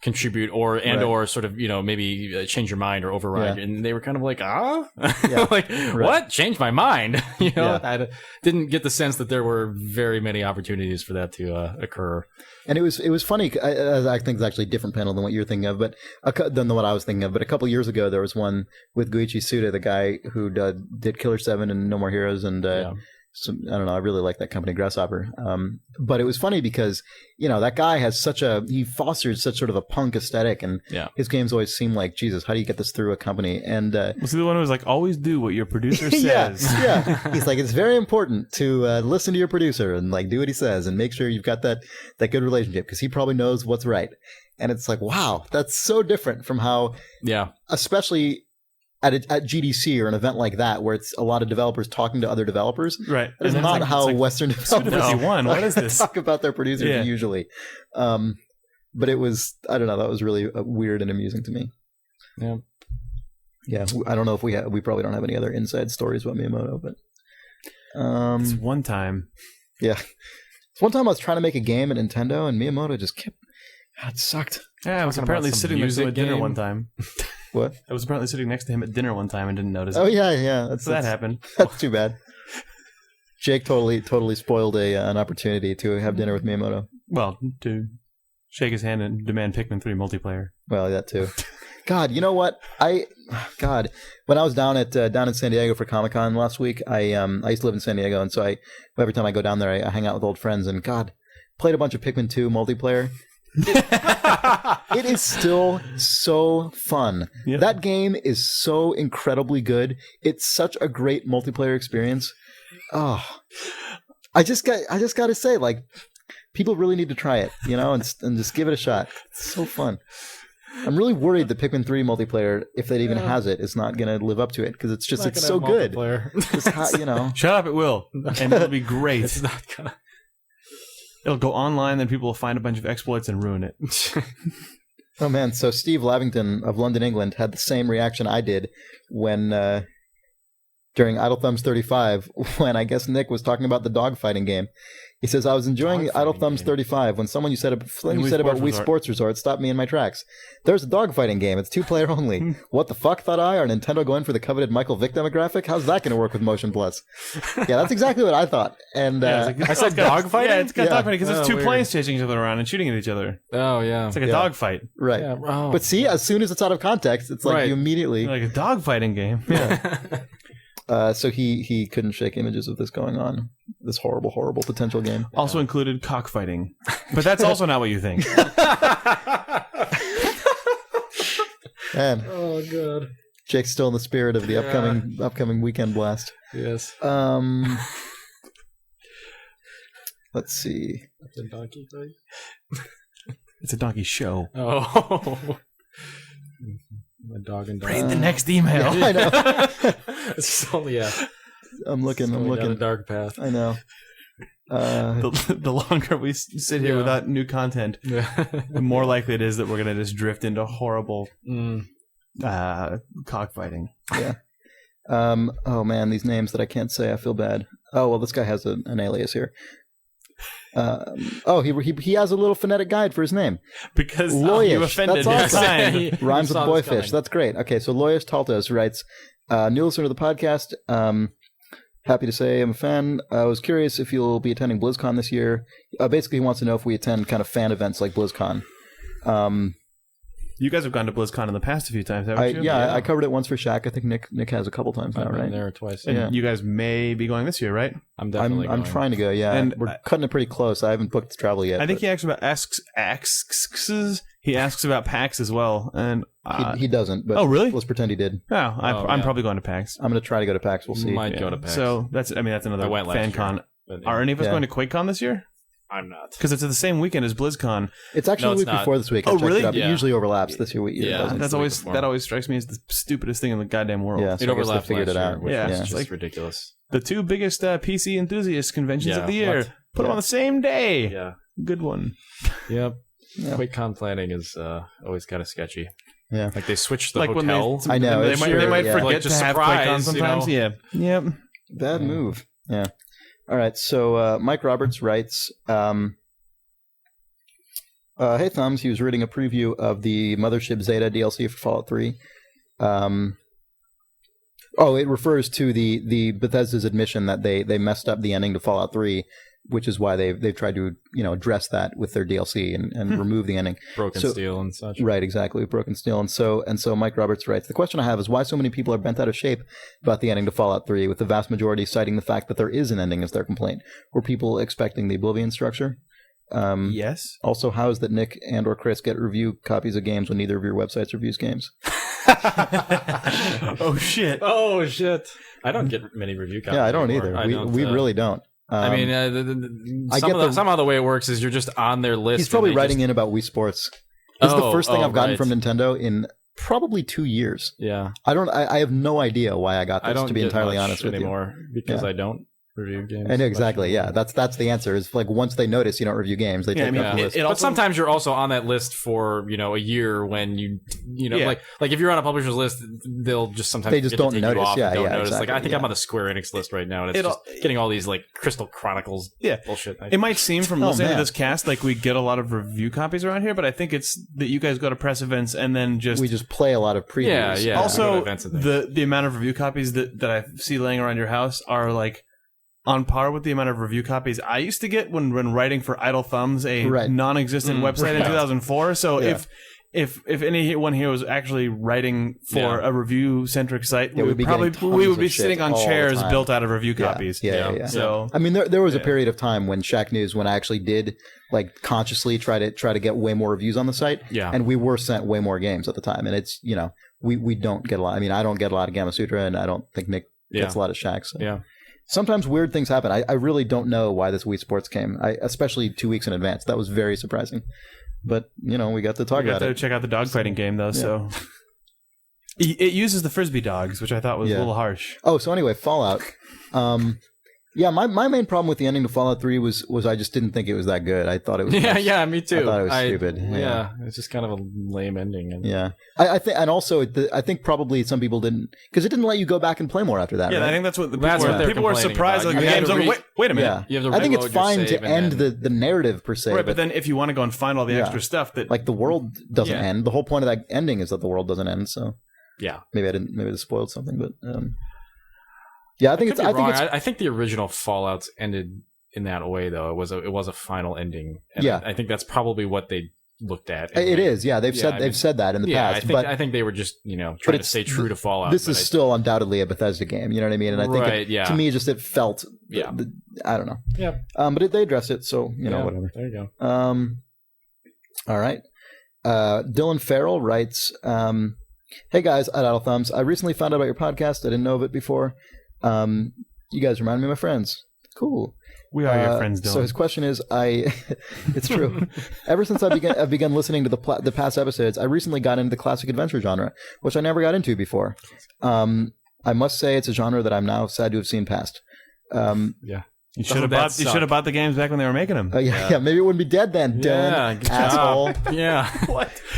contribute or sort of, maybe change your mind or override? Yeah. And they were kind of like, Yeah. like, what? Change my mind? Yeah. I didn't get the sense that there were very many opportunities for that to occur. And it was funny. I think it's actually a different panel than what you're thinking of, but than what I was thinking of. But a couple years ago, there was one with Goichi Suda, the guy who did Killer 7 and No More Heroes, and I don't know. I really like that company, Grasshopper. But it was funny because that guy has he fosters such sort of a punk aesthetic, and his games always seem like, Jesus, how do you get this through a company? And was he the one who was like, always do what your producer says? yeah. He's like, it's very important to listen to your producer and like do what he says and make sure you've got that good relationship because he probably knows what's right. And it's like, wow, that's so different from how, especially at GDC or an event like that, where it's a lot of developers talking to other developers. Right. That is not how Western developers What is this? talk about their producers usually. But it was, I don't know, that was really weird and amusing to me. Yeah. Yeah. I don't know if we probably don't have any other inside stories about Miyamoto, but. It's one time. Yeah. It's one time I was trying to make a game at Nintendo and Miyamoto just kept, it sucked. Yeah, I was Talking apparently about some sitting next to him at music dinner game. one time. What? I was apparently sitting next to him at dinner one time and didn't notice Oh it. yeah. So that happened. That's too bad. Jake totally spoiled an opportunity to have dinner with Miyamoto. Well, to shake his hand and demand Pikmin 3 multiplayer. Well, that too. God, you know what? When I was down in San Diego for Comic-Con last week, I used to live in San Diego, and so every time I go down there, I hang out with old friends, and God, played a bunch of Pikmin 2 multiplayer. It is still so fun. Yeah. That game is so incredibly good. It's such a great multiplayer experience. Oh, I just got to say, like, people really need to try it, and just give it a shot. It's so fun. I'm really worried that Pikmin 3 multiplayer, if that even has it, is not going to live up to it because it's so good. Shut up, it will. And it'll be great. It's not gonna. It'll go online, then people will find a bunch of exploits and ruin it. Oh man, so Steve Lavington of London, England had the same reaction I did when during Idle Thumbs 35 when I guess Nick was talking about the dogfighting game. He says, I was enjoying Idle Thumbs 35 when someone you said about Wii Sports Resort stopped me in my tracks. There's a dogfighting game. It's 2-player only. What the fuck, thought I? Are Nintendo going for the coveted Michael Vick demographic? How's that going to work with Motion Plus? Yeah, that's exactly what I thought. And I said dogfighting? Yeah, it's got Yeah. dogfighting because there's two planes chasing each other around and shooting at each other. Oh, yeah. It's like a dogfight. right. Yeah, oh. But see, as soon as it's out of context, it's like Right. you immediately... Like a dogfighting game. So he couldn't shake images of this going on. This horrible, horrible potential game. Also included cockfighting. But that's also not what you think. Man, Oh, God. Jake's still in the spirit of the upcoming weekend blast. Yes. Let's see. That's a donkey fight? It's a donkey show. Oh. A dog and dog. Read the next email. I know. It's only, I'm looking. down a dark path. I know. The longer we sit here without new content, the more likely it is that we're going to just drift into horrible cockfighting. Yeah. Oh man, these names that I can't say. I feel bad. Oh well, this guy has an alias here. He has a little phonetic guide for his name. Because Loyish. you offended That's his awesome. sign. Rhymes with saw this boyfish. coming. That's great. Okay, so Loyish Taltos writes, new listener to the podcast. Happy to say I'm a fan. I was curious if you'll be attending BlizzCon this year. Basically, he wants to know if we attend kind of fan events like BlizzCon. You guys have gone to BlizzCon in the past a few times, haven't you? Yeah, I covered it once for Shaq. I think Nick has a couple times now, I've been right? there twice. And Yeah. you guys may be going this year, right? I'm definitely I'm going. trying to go. Yeah, And we're cutting it pretty close. I haven't booked the travel yet. I think but he asks about PAX as well, and he doesn't. But oh, really? Let's pretend he did. I'm probably going to PAX. I'm going to try to go to PAX. We'll see. Might go to PAX. So that's another I went last fan year, con. but, Are any of us Yeah. going to QuakeCon this year? I'm not. Because it's at the same weekend as BlizzCon. It's actually No, the it's week not. before this week. I Oh, checked really? It out. It Yeah. usually overlaps this year. It Yeah. doesn't. That's the week always before. that always strikes me as the stupidest thing in the goddamn world. Yeah, so It I guess they overlapped figured last it out. year, which Yeah. was It's just like- ridiculous. The two biggest PC enthusiast conventions Yeah, of the year. what? Put them on the same day. Yeah. Good one. Yep. Yeah. QuakeCon planning is always kind of sketchy. Yeah. Like they switched the Like when hotel. I know, They it's might, true, they might yeah. forget Like, to just have surprise, QuakeCon you sometimes. know? Yeah. Yep. Bad move. Yeah. All right. So Mike Roberts writes, hey, Thumbs. He was reading a preview of the Mothership Zeta DLC for Fallout 3. It refers to the Bethesda's admission that they messed up the ending to Fallout 3, which is why they've tried to address that with their DLC and remove the ending. Broken So- Steel and such. Right, exactly, Broken Steel. And so Mike Roberts writes, the question I have is why so many people are bent out of shape about the ending to Fallout 3, with the vast majority citing the fact that there is an ending as their complaint. Were people expecting the Oblivion structure? Yes. Also, how is that Nick and or Chris get review copies of games when neither of your websites reviews games? Oh shit. Oh shit! I don't get many review copies. Yeah, I don't anymore. either. We really don't. I mean, I get somehow the way it works is you're just on their list. he's probably and they writing just- in about Wii Sports. This is the first thing I've gotten right. from Nintendo in probably 2 years. Yeah, I have no idea why I got I this, don't to be get entirely much honest with anymore because Yeah. I don't review games. you. I know much exactly. anymore. Yeah, that's the answer. Is like once they notice you don't review games, they Yeah, I take mean, off the it- list. it But also- sometimes you're also on that list for a year when you Yeah. like if you're on a publisher's list, they'll just sometimes They just forget to don't take you notice. off Yeah, and don't yeah, notice. exactly, Like I think I'm yeah. on the Square Enix list right now, and it's It'll- just getting all these like Crystal Chronicles Yeah. bullshit. It might seem from Oh, listening to man. this cast like we get a lot of review copies around here, but I think it's that you guys go to press events and then We just play a lot of previews. Yeah, yeah. go to also events and things. the amount of review copies that I see laying around your house are like on par with the amount of review copies I used to get when writing for Idle Thumbs, a Right. non-existent website in right. 2004. So Yeah. if anyone here was actually writing for Yeah. a review-centric site, Yeah, we we'd be would probably getting tons we would be of shit sitting on all the chairs time. built out of review copies. Yeah. So I mean, there was a period of time when Shack News, when I actually did like consciously try to get way more reviews on the site, Yeah. and we were sent way more games at the time, and it's we don't get a lot. I mean, I don't get a lot of Gamma Sutra, and I don't think Nick gets a lot of Shack. So. Yeah. Sometimes weird things happen. I really don't know why this Wii Sports came, especially 2 weeks in advance. That was very surprising. But, we got to talk we got about to it. check out the dogfighting game though. So it uses the frisbee dogs, which I thought was Yeah. a little harsh. Oh, so anyway, Fallout. My main problem with the ending to Fallout 3 was I just didn't think it was that good. I thought it was Yeah, me too. I thought it was stupid. Yeah, it's just kind of a lame ending. And Yeah, I think, and also I think probably some people didn't, because it didn't let you go back and play more after that. Yeah, right? I think that's what That's what they're people were complaining surprised. about. Like, You the had game's to over. Wait a minute. Yeah, You have to I think it's reload your fine save to and end then- the narrative per se, Right, but then if you want to go and find all the Yeah. extra stuff that like the world doesn't Yeah. end. The whole point of that ending is that the world doesn't end. So yeah, maybe I spoiled something, but yeah, I think Could be wrong. I think the original Fallouts ended in that way, though. It was a final ending. And Yeah. I think that's probably what they looked at. it is. Yeah, they've Yeah, said that in the Yeah, past, I think they were just trying to it's- stay true to Fallout. this but is still undoubtedly a Bethesda game. You know what I mean? And I think Right, yeah. to me, just it felt. Yeah. I don't know. Yeah. But they addressed it, so Yeah, whatever. There you go. All right. Dylan Farrell writes, "Hey guys, at Idle Thumbs, I recently found out about your podcast. I didn't know of it before. You guys remind me of my friends. Cool. we are your friends, Dylan. So his question is, it's true. Ever since I've begun listening to the past episodes, I recently got into the classic adventure genre, which I never got into before. I must say it's a genre that I'm now sad to have seen past. Yeah. you should have Doesn't that bought the games back when they were making them. Yeah, maybe it wouldn't be dead then, Dylan. Yeah, good asshole. job. Yeah.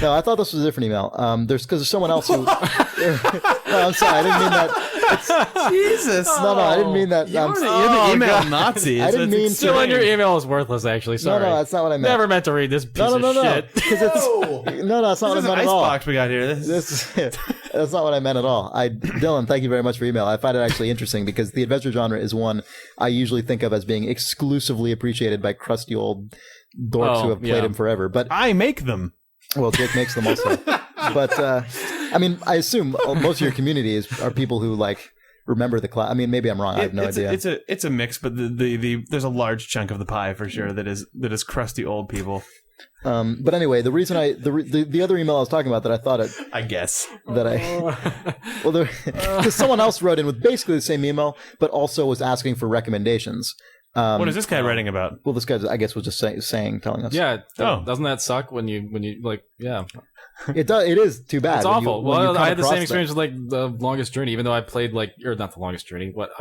No, I thought this was a different email. There's someone else who. No, I'm sorry, I didn't mean that. Jesus. No, I didn't mean that. You're the email Nazi. I didn't mean Still to. on your email is worthless, actually. Sorry. No, that's not what I meant. Never meant to read this piece No, of shit. because it's no, that's not This is what I an meant at all. icebox we got here. That's not what I meant at all. Dylan, thank you very much for your email. I find it actually interesting because the adventure genre is one I usually think of as being exclusively appreciated by crusty old dorks who have played yeah. him forever. But I make them. well, Jake makes them also. But I mean, I assume most of your community are people who like remember the class. I mean, maybe I'm wrong. I have no idea. It's a mix, but the there's a large chunk of the pie for sure that is crusty old people. But anyway, the reason the other email I was talking about that I thought I guess because someone else wrote in with basically the same email, but also was asking for recommendations. What is this guy writing about? Well, this guy, I guess, was just telling us. Yeah. Doesn't that suck when you like? Yeah. It does. It is too bad. It's awful. Well, I had the same across experience with like the Longest Journey, even though I played not the Longest Journey. What?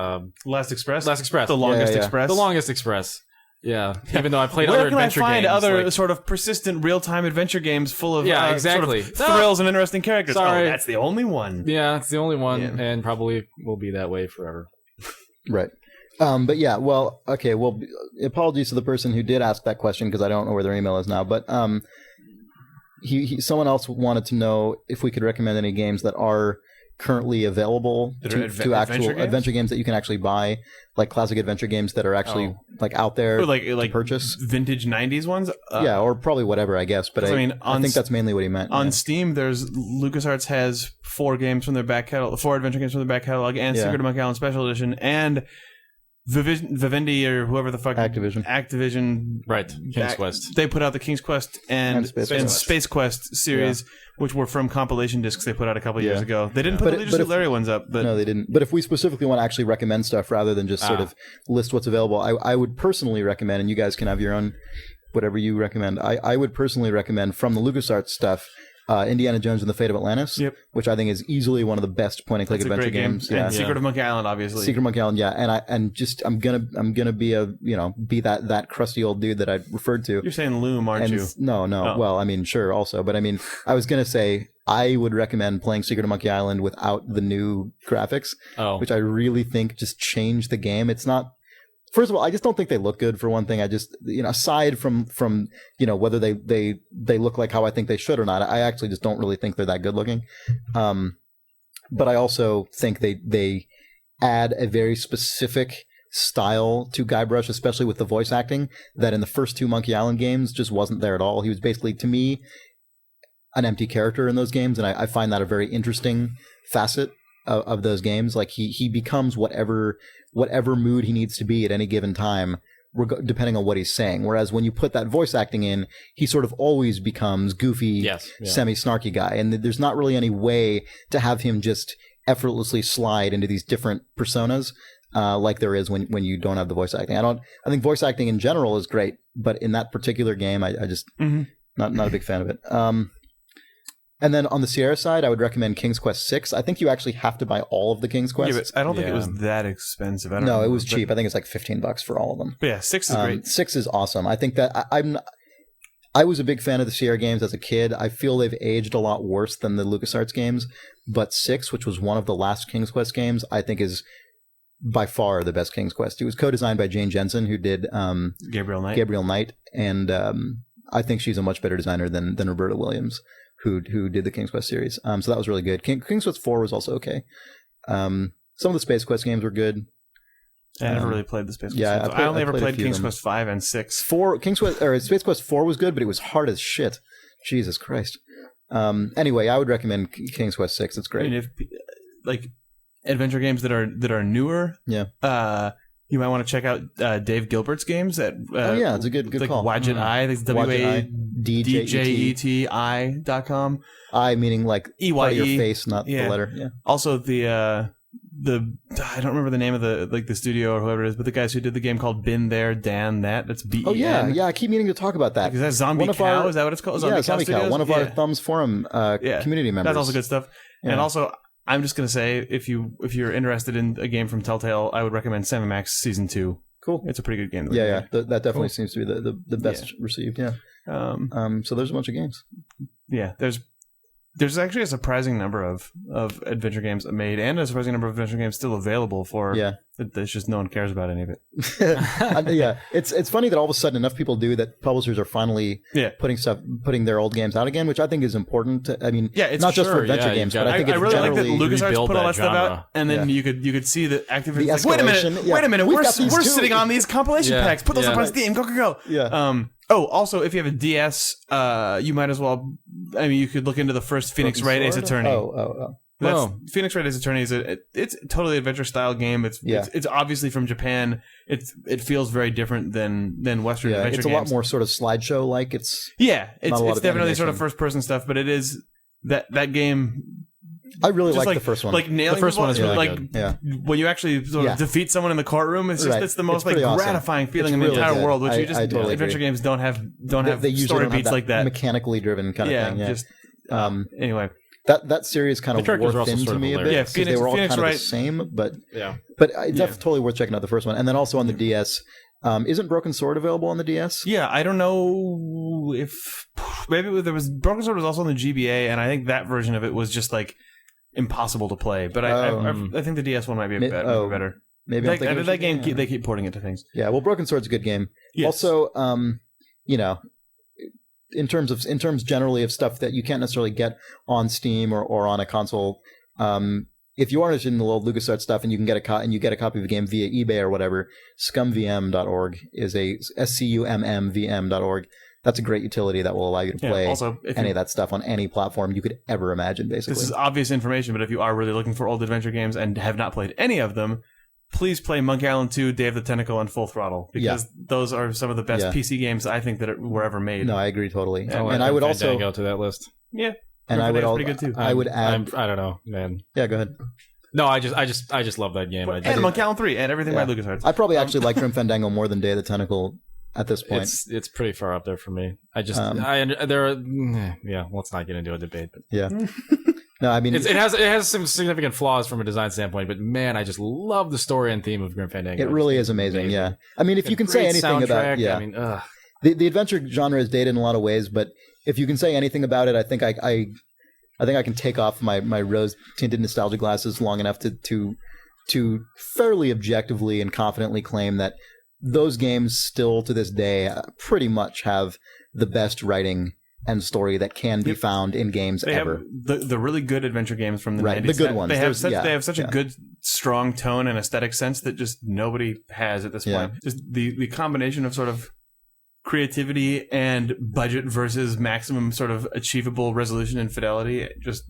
Last Express. The Longest yeah. Express. The Longest Express. Yeah. Even though I played Where other can I adventure find games, other like, sort of persistent real-time adventure games full of exactly. sort of thrills and interesting characters? Sorry. Oh, that's the only one. Yeah, it's the only one, Yeah. and probably will be that way forever. Right. But yeah, well, okay. Well, apologies to the person who did ask that question because I don't know where their email is now. But someone else wanted to know if we could recommend any games that are currently available to actual adventure games that you can actually buy, like classic adventure games that are actually like out there to purchase. Vintage 90s ones? Yeah, or probably whatever, I guess. But I think that's mainly what he meant. On Steam, LucasArts has 4 games from their back catalog, 4 adventure games from their back catalog, and Secret of Monkey Island Special Edition, and Vivendi or whoever the fuck Activision Right, King's Quest. They put out the King's Quest and Space Quest series, which were from compilation discs they put out a couple years ago. They didn't put the Leadership Larry ones up. But no, they didn't. But if we specifically want to actually recommend stuff rather than just sort of list what's available, I would personally recommend, and you guys can have your own whatever you recommend. I would personally recommend from the LucasArts stuff, Indiana Jones and the Fate of Atlantis, which I think is easily one of the best point-and-click adventure games. And Secret of Monkey Island, obviously. Secret of Monkey Island, yeah. And I'm gonna be that crusty old dude that I referred to. You're saying Loom, aren't you? No. Oh. Well, I mean, sure, also, but I mean, I was gonna say I would recommend playing Secret of Monkey Island without the new graphics, which I really think just changed the game. It's not. First of all, I just don't think they look good, for one thing. I just, aside from whether they look like how I think they should or not, I actually just don't really think they're that good looking. But I also think they add a very specific style to Guybrush, especially with the voice acting, that in the first 2 Monkey Island games just wasn't there at all. He was basically, to me, an empty character in those games, and I find that a very interesting facet of those games. Like he becomes whatever mood he needs to be at any given time, depending on what he's saying. Whereas when you put that voice acting in, he sort of always becomes goofy, semi-snarky guy. And there's not really any way to have him just effortlessly slide into these different personas like there is when you don't have the voice acting. I think voice acting in general is great, but in that particular game, I just not a big fan of it. And then on the Sierra side, I would recommend King's Quest 6. I think you actually have to buy all of the King's Quests. Yeah, but I don't think it was that expensive. No, it was cheap. I think it's like $15 for all of them. But yeah, 6 is great. 6 is awesome. I think that I was a big fan of the Sierra games as a kid. I feel they've aged a lot worse than the LucasArts games. But 6, which was one of the last King's Quest games, I think is by far the best King's Quest. It was co-designed by Jane Jensen, who did Gabriel Knight. And I think she's a much better designer than Roberta Williams, who did the King's Quest series. So that was really good. King's Quest 4 was also okay. Some of the Space Quest games were good. I never really played the Space Quest. Yeah, I only ever played King's Quest 5 and 6. Space Quest 4 was good, but it was hard as shit. Jesus Christ. Anyway, I would recommend King's Quest 6. It's great. I mean, if like adventure games that are newer, you might want to check out Dave Gilbert's games at it's a good like call. Wadjet Eye. That's WADJETI.com. I meaning like EYE. Part of your face, not the letter. Yeah. Also the I don't remember the name of the studio or whoever it is, but the guys who did the game called Been There, Dan That. That's BEN. Oh yeah. I keep meaning to talk about that. Is that Zombie Cow? Is that what it's called? Zombie Cow. One of our Thumbs Forum community members. That's also good stuff. Yeah. And also, I'm just gonna say, if you're interested in a game from Telltale, I would recommend Max Season 2. Cool. It's a pretty good game. That definitely seems to be the best received. Yeah. So there's a bunch of games. Yeah. There's actually a surprising number of adventure games made, and a surprising number of adventure games still available for. Yeah. There's just no one cares about any of it. Yeah, it's funny that all of a sudden enough people do that publishers are finally putting their old games out again, which I think is important. It's not just for adventure games, but I think it's really like that generally LucasArts put all that stuff out, and then you could see that Activision's like, wait a minute, we're sitting on these compilation packs. Put those up on Steam. Go. Yeah. Also, if you have a DS, you might as well I mean, you could look into the first Phoenix Broken Wright Ace Sword? Attorney. Oh. Phoenix Wright Ace Attorney it's totally adventure style game. It's obviously from Japan. It feels very different than Western adventure it's a games. lot more sort of slideshow like. It's definitely sort of first person stuff, but it is that game. I really just like the first one. Like nailing The first one is really like good. Yeah. when you actually sort of defeat someone in the courtroom, it's just it's the most like pretty awesome. gratifying feeling It's in the really entire good. world, which you just I totally adventure agree. games don't have They usually story don't have beats like that. mechanically driven kind of thing. Yeah. just Um, anyway. that series kind The of characters are wore also thin sort to of me a bit. hilarious. Because they were all Phoenix kind of Wright- the same, but Yeah. it's totally worth checking out the first one. And then also on the DS, isn't Broken Sword available on the DS? Yeah, I don't know if maybe there was Broken Sword was also on the GBA, and I think that version of it was just like impossible to play. But I think the DS one might be better. Maybe I'm thinking of That game GBA. they keep porting it to things. Yeah, well, Broken Sword's a good game. Yes. Also, in terms generally of stuff that you can't necessarily get on Steam or on a console, if you are interested in the little LucasArts stuff and you get a copy of the game via eBay or whatever, scumvm.org is a SCUMMVM.org. That's a great utility that will allow you to play also, any of that stuff on any platform you could ever imagine, basically. This is obvious information, but if you are really looking for old adventure games and have not played any of them, please play Monkey Island 2, Day of the Tentacle, and Full Throttle, because those are some of the best PC games I think that were ever made. No, I agree totally. Yeah, and I would also Fandango to that list. Yeah. and I would pretty good too. I would add. I don't know, man. Yeah, go ahead. No, I just love that game. And Monkey Island 3 and everything by LucasArts. I probably actually like Grim Fandango more than Day of the Tentacle at this point. It's pretty far up there for me. Let's not get into a debate. But Yeah. No, I mean it has some significant flaws from a design standpoint, but man, I just love the story and theme of Grim Fandango. it really is amazing. Yeah. I mean, if you can say anything about I mean, the adventure genre is dated in a lot of ways, but if you can say anything about it, I think I can take off my rose tinted nostalgia glasses long enough to fairly objectively and confidently claim that those games still to this day pretty much have the best writing and story that can be found in games ever. Have the really good adventure games from the 90s. The good ones. They have such a good, strong tone and aesthetic sense that just nobody has at this point. Just the combination of sort of creativity and budget versus maximum sort of achievable resolution and fidelity. Just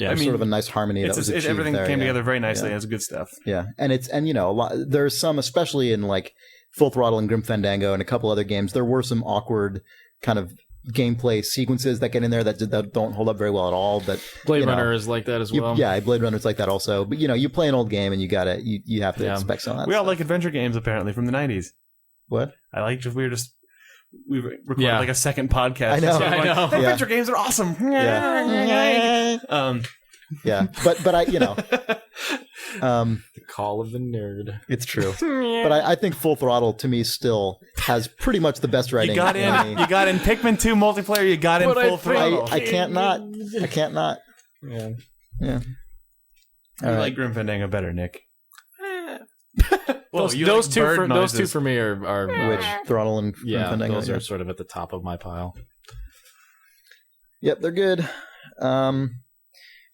sort of a nice harmony that was achieved everything there, came together very nicely. It's good stuff. Yeah, and a lot. There's some, especially in like Full Throttle and Grim Fandango and a couple other games. There were some awkward kind of gameplay sequences that get in there that don't hold up very well at all. But Blade Runner is like that as well. Blade Runner's like that also. But you play an old game and you have to expect some of that. We all like adventure games apparently from the 90s. What? We recorded like a second podcast. I know. Adventure games are awesome. Yeah, but I The call of the nerd. it's true. But I think Full Throttle to me still has pretty much the best writing. You got in Pikmin 2 multiplayer. You got in Full Throttle. I can't not. Yeah. Yeah. I like Grim Fandango better, Nick. Those two for me are Which Throttle and Grim Fandango? Those are sort of at the top of my pile. Yep, they're good. All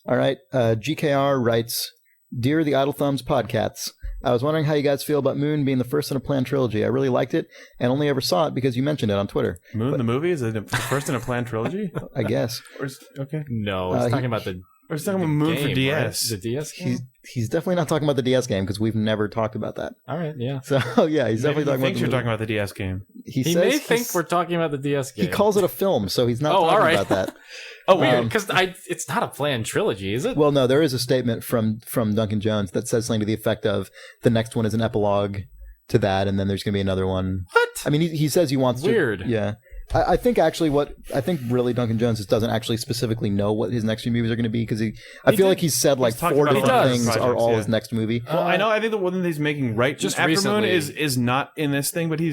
right. GKR writes, "Dear the Idle Thumbs Podcats, I was wondering how you guys feel about Moon being the first in a planned trilogy. I really liked it and only ever saw it because you mentioned it on Twitter." Moon the movie? Is it the first in a planned trilogy? I guess. Okay. No, it's talking about We're talking about Moon game, for DS. Right? The DS game? He's definitely not talking about the DS game because we've never talked about that. All right, yeah. So yeah, he's definitely talking about. You're talking about the DS game. He may think we're talking about the DS game. He calls it a film, so he's not talking about that. Oh, weird, because it's not a planned trilogy, is it? Well, no, there is a statement from Duncan Jones that says something to the effect of the next one is an epilogue to that, and then there's going to be another one. What? I mean, he says he wants Weird. to. Yeah. I think actually really Duncan Jones just doesn't actually specifically know what his next few movies are going to be because I feel like he's said like 4 different things are all his next movie. Well, I know. I think the one that he's making just after recently. Moon is not in this thing, but he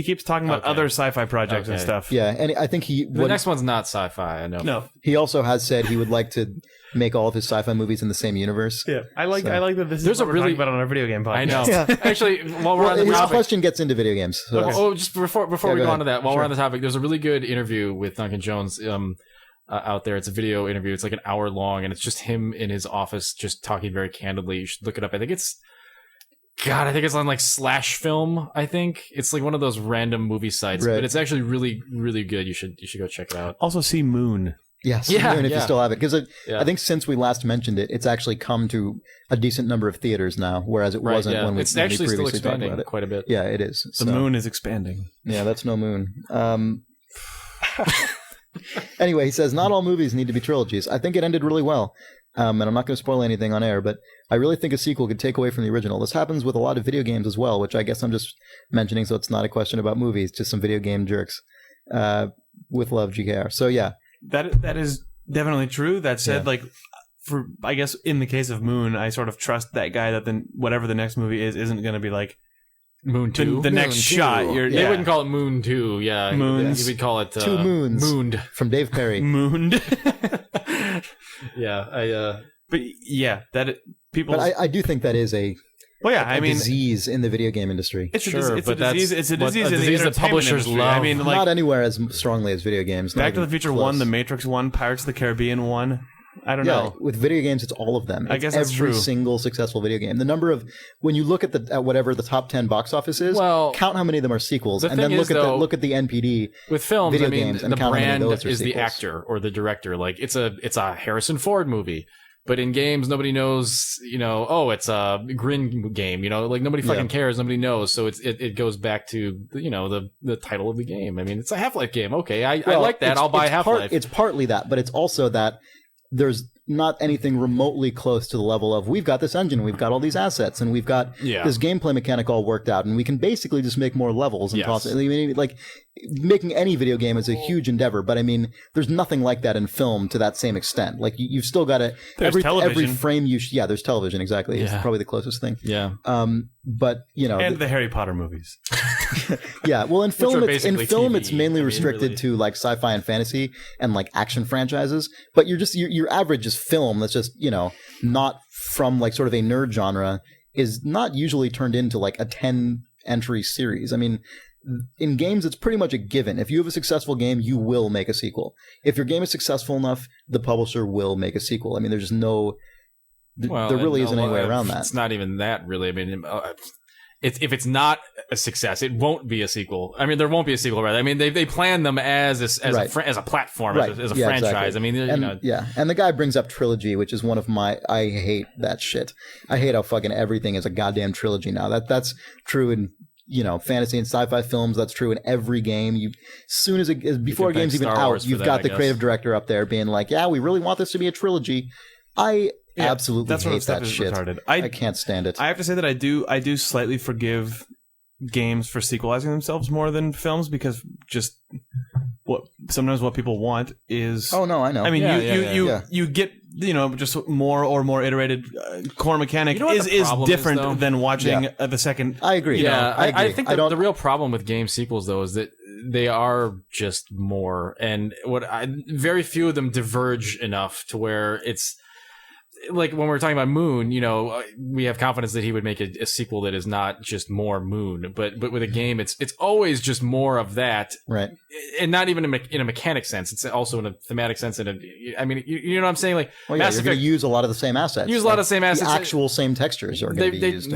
keeps talking about other sci-fi projects and stuff. Yeah, and I think the next one's not sci-fi. I know. No, he also has said he would like to make all of his sci-fi movies in the same universe. Yeah, I like that. This is what we're talking about on our video game podcast. I know. Yeah. Actually, while we're on the his topic, question gets into video games. So just before we go on to that, while we're on the topic, there's a really good interview with Duncan Jones out there. It's a video interview. It's like an hour long, and it's just him in his office just talking very candidly. You should look it up. I think it's on like Slash Film. I think it's like one of those random movie sites, but it's actually really, really good. You should go check it out. Also, see Moon. Yes, Yeah, even if you yeah. still have it, because Yeah. I think since we last mentioned it, it's actually come to a decent number of theaters now, whereas it wasn't when we It's when we actually still previously talked expanding about it. quite a bit. Yeah, it is. The moon is expanding. Yeah, that's no moon. Anyway, he says, not all movies need to be trilogies. I think it ended really well. And I'm not going to spoil anything on air, but I really think a sequel could take away from the original. This happens with a lot of video games as well, which I guess I'm just mentioning, so it's not a question about movies, just some video game jerks. With love, GKR. So yeah. That is definitely true. That said, Yeah. like, for I guess in the case of Moon, I sort of trust that guy that then whatever the next movie isn't going to be like Moon 2. the next Moon shot. 2. They wouldn't call it Moon 2. Yeah, Moons. You would call it Two moons. Mooned. From Dave Perry. Mooned. Yeah, But yeah, people. But I do think that is a disease in the video game industry. It's Sure, a but disease. that's It's a disease in the disease that entertainment publishers industry. love. I mean, like Not anywhere as strongly as video games. Back to the Future 1, The Matrix 1, Pirates of the Caribbean 1. I don't know. With video games, it's all of them. I It's guess that's every true. single successful video game. The number of when you look at whatever the top 10 box office is, Well, count how many of them are sequels, the and then thing is, though, look at the NPD. with films, video I mean, games and the count how many of brand those are is the sequels. actor or the director. Like it's a Harrison Ford movie. But in games, nobody knows, it's a Grin game, like nobody fucking cares. Nobody knows. So it goes back to, the title of the game. I mean, it's a Half-Life game. Okay. I like that. I'll buy Half-Life. It's partly that, but it's also that there's not anything remotely close to the level of we've got this engine, we've got all these assets, and we've got this gameplay mechanic all worked out, and we can basically just make more levels and toss it. I mean, like making any video game is a huge endeavor, but I mean, there's nothing like that in film to that same extent. Like you've still got to every frame there's television, exactly. It's probably the closest thing. Yeah. But and the Harry Potter movies. Yeah, well, in film, are it's basically mainly TV. restricted Really. to like sci-fi and fantasy and like action franchises. But your average is film that's just not from like sort of a nerd genre is not usually turned into like a 10 entry series. I mean, in games, it's pretty much a given. If you have a successful game, you will make a sequel. If your game is successful enough, the publisher will make a sequel. I mean, there's just there really isn't any way around that. It's not even that, really. I mean, if it's not a success, it won't be a sequel. I mean, there won't be a sequel, right? I mean, they plan them as a platform, Right. as a Yeah, franchise. exactly. I mean, and the guy brings up trilogy, which is one of my. I hate that shit. I hate how fucking everything is a goddamn trilogy now. That's true in fantasy and sci-fi films. That's true in every game. Before a game's even out, you've got the creative director up there being like, "Yeah, we really want this to be a trilogy." I absolutely hate that shit. Retarded. I can't stand it. I have to say that I do slightly forgive games for sequelizing themselves more than films because just sometimes what people want is oh no, I know. I mean you get just more iterated core mechanic is different than watching the second. I agree. I think the real problem with game sequels though is that they are just more, and very few of them diverge enough to where it's. Like when we're talking about Moon, we have confidence that he would make a sequel that is not just more Moon, but with a game, it's always just more of that, right? And not even in a mechanic sense; it's also in a thematic sense. I mean, you know what I'm saying? Like, you're going to use a lot of the same assets. Use a lot of the same assets. The actual same textures are going to be used.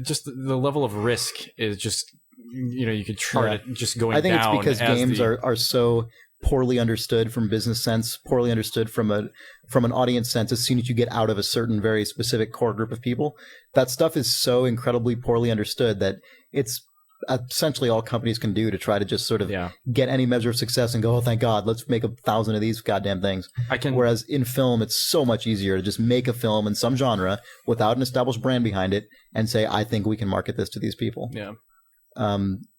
Just the level of risk is just you could chart it just going down. I think it's because games are so poorly understood from business sense, poorly understood from an audience sense. As soon as you get out of a certain very specific core group of people, that stuff is so incredibly poorly understood that it's essentially all companies can do to try to just sort of get any measure of success and go, oh, thank God, let's make 1,000 of these goddamn things. Whereas in film, it's so much easier to just make a film in some genre without an established brand behind it and say, I think we can market this to these people. Yeah.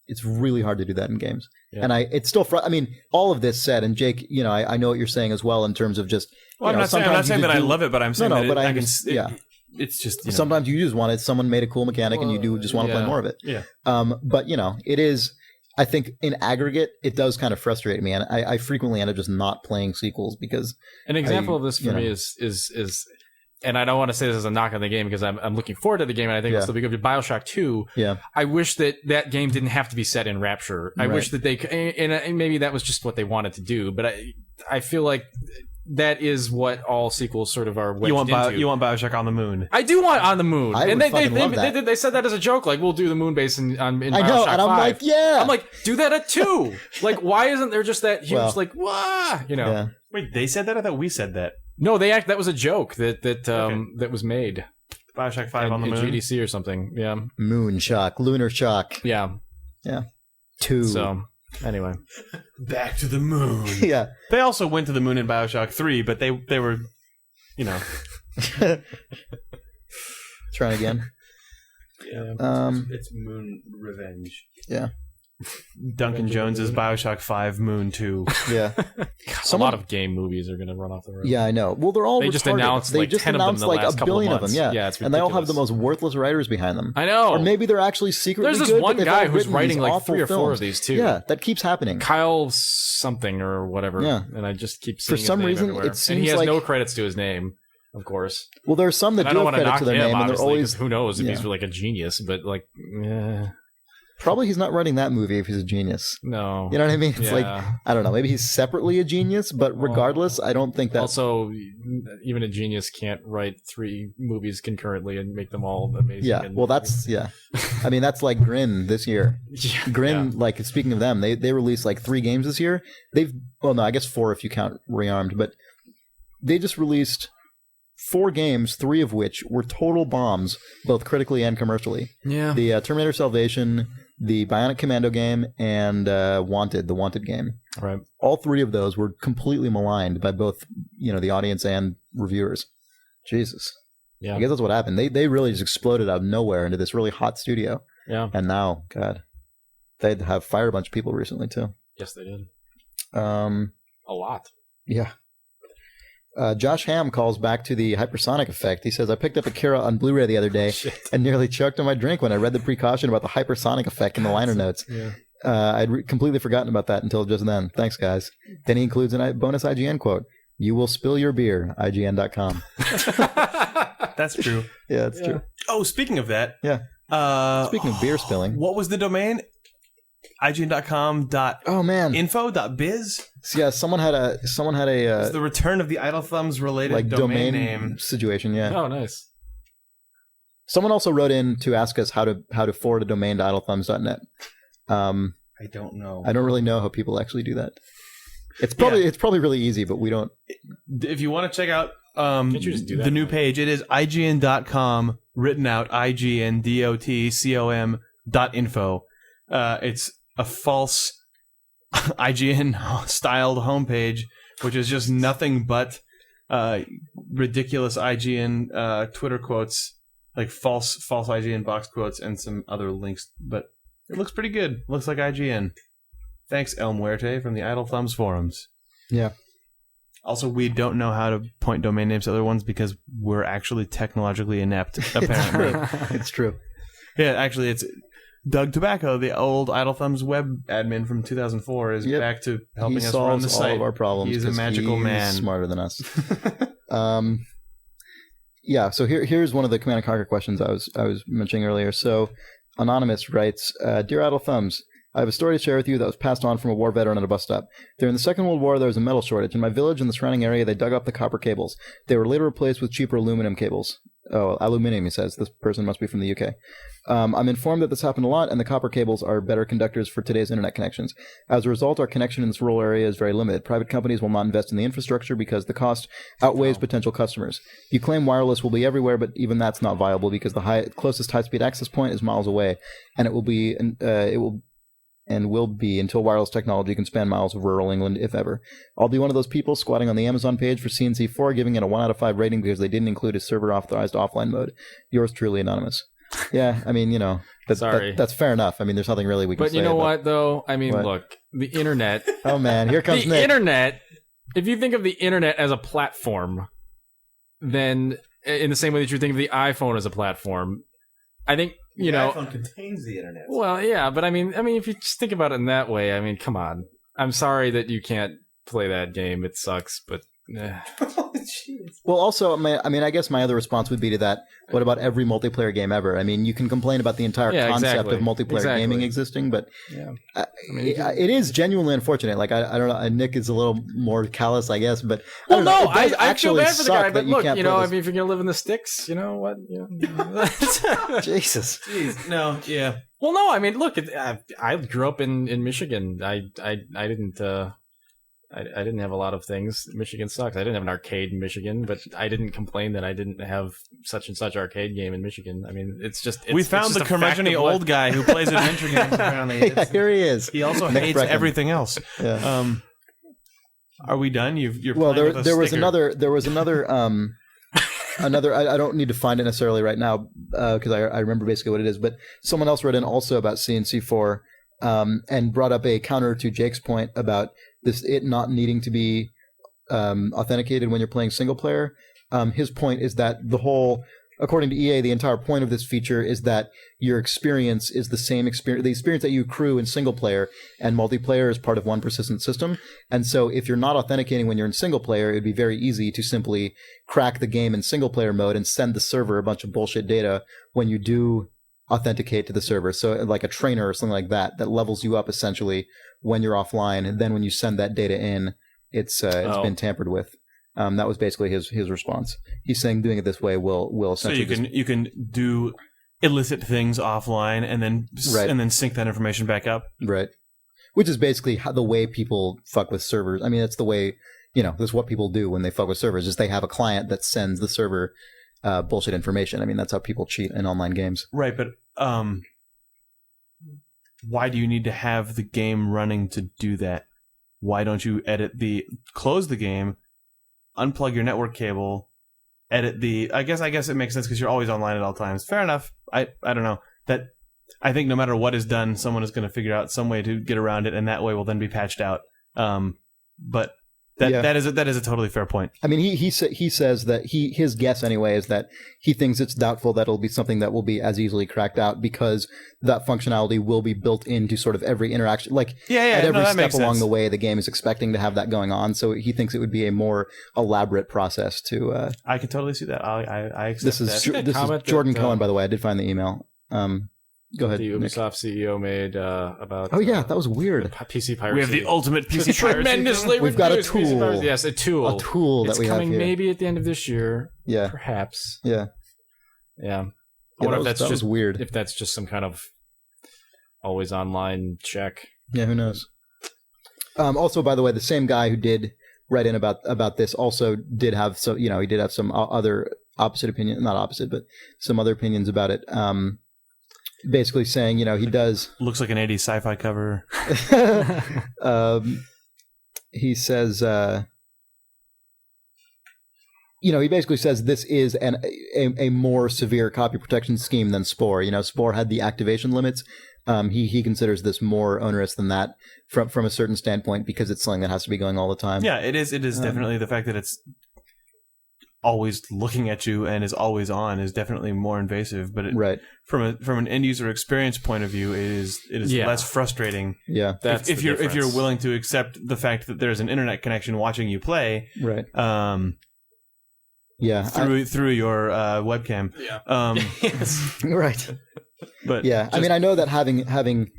It's really hard to do that in games. Yeah. And it's still, I mean, all of this said, and Jake, I know what you're saying as well in terms of just, I'm not saying that I love it, but I'm saying it's just, sometimes you just want it. Someone made a cool mechanic and you do just want to play more of it. Yeah. But it is, I think in aggregate, it does kind of frustrate me. And I frequently end up just not playing sequels because an example of this for me is and I don't want to say this as a knock on the game because I'm looking forward to the game and I think it'll still be good. BioShock 2, I wish that game didn't have to be set in Rapture. I wish that and maybe that was just what they wanted to do, but I feel like that is what all sequels sort of are wedged You want into. you want Bioshock on the moon? I do want on the moon, I and would fucking love that. they said that as a joke, like we'll do the moon base in I Bioshock know, and I'm 5. like, yeah. I'm like, do that at 2. Like, why isn't there just that huge Well, like, wah, you know? Yeah. Wait, they said that? I thought we said that. No, that was a joke that was made Bioshock 5 on the in moon. GDC or something. Yeah, Moon shock, lunar shock. yeah. 2. So anyway, Back to the moon. Yeah. They also went to the moon in Bioshock 3, but they were, you know. Trying again. Yeah, it's Moon Revenge. Yeah. Duncan Jones's Bioshock 5 Moon 2. Yeah. a lot of game movies are going to run off the road. Yeah, I know. Well, they're all They just retarded. announced, They like, just 10 of them announced in the like last a couple of billion of them. months. Yeah. Yeah, it's and they all have the ridiculous. most worthless writers behind them. I know. Or maybe they're actually secretly There's this good, one but they've guy all who's written writing these like awful 3 or 4 films. of these too. Yeah, that keeps happening. Kyle something or whatever. Yeah. And I just keep For seeing some his name reason, everywhere. it and seems he has like- no credits to his name, of course. Well, there are some that And I do don't have want to credit knock to their him, name, and they're obviously, always 'cause who knows if yeah. he's like a genius, but like, probably he's not writing that movie if he's a genius. no. You know what I mean? It's like, Yeah. I don't know. Maybe he's separately a genius, but regardless, I don't think that. Also, even a genius can't write 3 movies concurrently and make them all amazing. Yeah. and- Well, that's yeah. I mean, that's like Grin this year. yeah, Grin, yeah. like speaking of them, they released like 3 games this year. No, I guess 4 if you count Rearmed, but they just released 4 games, 3 of which were total bombs, both critically and commercially. Yeah. The Terminator Salvation, the Bionic Commando game, and the Wanted game. Right. All 3 of those were completely maligned by both, the audience and reviewers. Jesus. Yeah. I guess that's what happened. They really just exploded out of nowhere into this really hot studio. Yeah. And now, God, they have fired a bunch of people recently too. Yes, they did. A lot. Yeah. Josh Hamm calls back to the Hypersonic Effect. He says, I picked up Akira on Blu-ray the other day and nearly choked on my drink when I read the precaution about the Hypersonic Effect in the liner notes. Yeah. I'd completely forgotten about that until just then. Thanks, guys. Then he includes a bonus IGN quote. You will spill your beer, ign.com. That's true. Yeah, that's true. Oh, speaking of that. Yeah. Speaking of beer spilling. What was the domain? ign.com.info.biz? Oh, man. Yeah, someone had a It's the return of the Idle Thumbs related like domain name. situation, yeah. Oh, nice. Someone also wrote in to ask us how to forward a domain to idlethumbs.net. I don't know. I don't really know how people actually do that. It's probably really easy, but we don't. If you want to check out Can't you just do that? the new page, it is ign.com, written out igndotcom.info. It's a false IGN styled homepage, which is just nothing but ridiculous IGN Twitter quotes, like false IGN box quotes, and some other links. But it looks pretty good. Looks like IGN. Thanks, El Muerte from the Idle Thumbs forums. Yeah. Also, we don't know how to point domain names to other ones because we're actually technologically inept, apparently. It's true. Yeah, actually, it's Doug Tobacco, the old Idle Thumbs web admin from 2004, is Yep. back to helping He us run the solves all site. of our problems. He's a 'cause magical he's man. smarter than us. Yeah. So here's one of the Command and Conquer questions I was mentioning earlier. So Anonymous writes, "Dear Idle Thumbs, I have a story to share with you that was passed on from a war veteran at a bus stop. During the Second World War, there was a metal shortage. In my village and the surrounding area, they dug up the copper cables. They were later replaced with cheaper aluminum cables." Oh, aluminum, he says. This person must be from the UK. "I'm informed that this happened a lot, and the copper cables are better conductors for today's internet connections. As a result, our connection in this rural area is very limited. Private companies will not invest in the infrastructure because the cost outweighs potential customers. You claim wireless will be everywhere, but even that's not viable because the closest high-speed access point is miles away, and it will be until wireless technology can span miles of rural England, if ever. I'll be one of those people squatting on the Amazon page for CNC4, giving it a 1 out of 5 rating because they didn't include a server-authorized offline mode. Yours truly, Anonymous." Yeah, I mean, Sorry. that's fair enough. I mean, there's nothing really we can say. But you know about- what, though? I mean, What? look, the internet. Oh, man, here comes The Nick. internet, if you think of the internet as a platform, then in the same way that you think of the iPhone as a platform, I think, The iPhone contains the internet. Well, yeah, but I mean, if you just think about it in that way, I mean, come on. I'm sorry that you can't play that game. It sucks, but Well, also, I guess my other response would be to that. What about every multiplayer game ever? I mean, you can complain about the entire concept of multiplayer gaming existing, but it is genuinely unfortunate. Like, I don't know. Nick is a little more callous, I guess, but I feel bad for the guy. But look, I mean, if you're gonna live in the sticks, you know what? Jesus. Jeez, no, yeah. Well, no, I mean, look, I grew up in Michigan. I didn't have a lot of things. Michigan sucks. I didn't have an arcade in Michigan, but I didn't complain that I didn't have such and such arcade game in Michigan. I mean, we found the curmudgeon old guy who plays adventure games. Apparently, here he is. He also hates everything else. Yeah. Are we done? You're well. There was another. Another. I don't need to find it necessarily right now because I remember basically what it is. But someone else wrote in also about CNC4 and brought up a counter to Jake's point about it not needing to be authenticated when you're playing single player. His point is that according to EA, the entire point of this feature is that your experience is the same experience, the experience that you accrue in single player and multiplayer is part of one persistent system. And so if you're not authenticating when you're in single player, it'd be very easy to simply crack the game in single player mode and send the server a bunch of bullshit data when you do authenticate to the server. So like a trainer or something like that levels you up essentially when you're offline. And then when you send that data in, it's been tampered with. That was basically his response. He's saying doing it this way will essentially. So you can do illicit things offline and then sync that information back up. Right. Which is basically the way people fuck with servers. I mean, that's the way, that's what people do when they fuck with servers is they have a client that sends the server bullshit information. I mean, that's how people cheat in online games. Right, but why do you need to have the game running to do that? Why don't you close the game, unplug your network cable, edit I guess it makes sense because you're always online at all times. Fair enough. I don't know. That I think no matter what is done, someone is going to figure out some way to get around it, and that way will then be patched out. But that is a totally fair point. I mean, he says that his guess anyway is that he thinks it's doubtful that it'll be something that will be as easily cracked out because that functionality will be built into sort of every interaction, at every step along the way. The game is expecting to have that going on, so he thinks it would be a more elaborate process to. I can totally see that. I accept this is Jordan Cohen, by the way. I did find the email. Go ahead. The Ubisoft CEO made about. Oh yeah, that was weird. PC piracy. We have the ultimate PC piracy. Tremendously. We've got a tool. Yes, a tool. A tool that we have here. It's coming maybe at the end of this year. Yeah. Perhaps. Yeah. Yeah. I wonder if that's just weird. If that's just some kind of always online check. Yeah, who knows? Also, by the way, the same guy who did write in about this also did have he did have some other opposite opinion, not opposite, but some other opinions about it. Basically saying, he does... Looks like an 80s sci-fi cover. He says, he basically says this is a more severe copy protection scheme than Spore. Spore had the activation limits. He considers this more onerous than that from a certain standpoint because it's something that has to be going all the time. Yeah, it is. It is definitely the fact that it's always looking at you and is always on is definitely more invasive, but from an end user experience point of view, it is less frustrating. Yeah, that's if you're willing to accept the fact that there's an internet connection watching you play, right? Through your webcam. Yeah. Yes. Right. But yeah, I mean, I know that having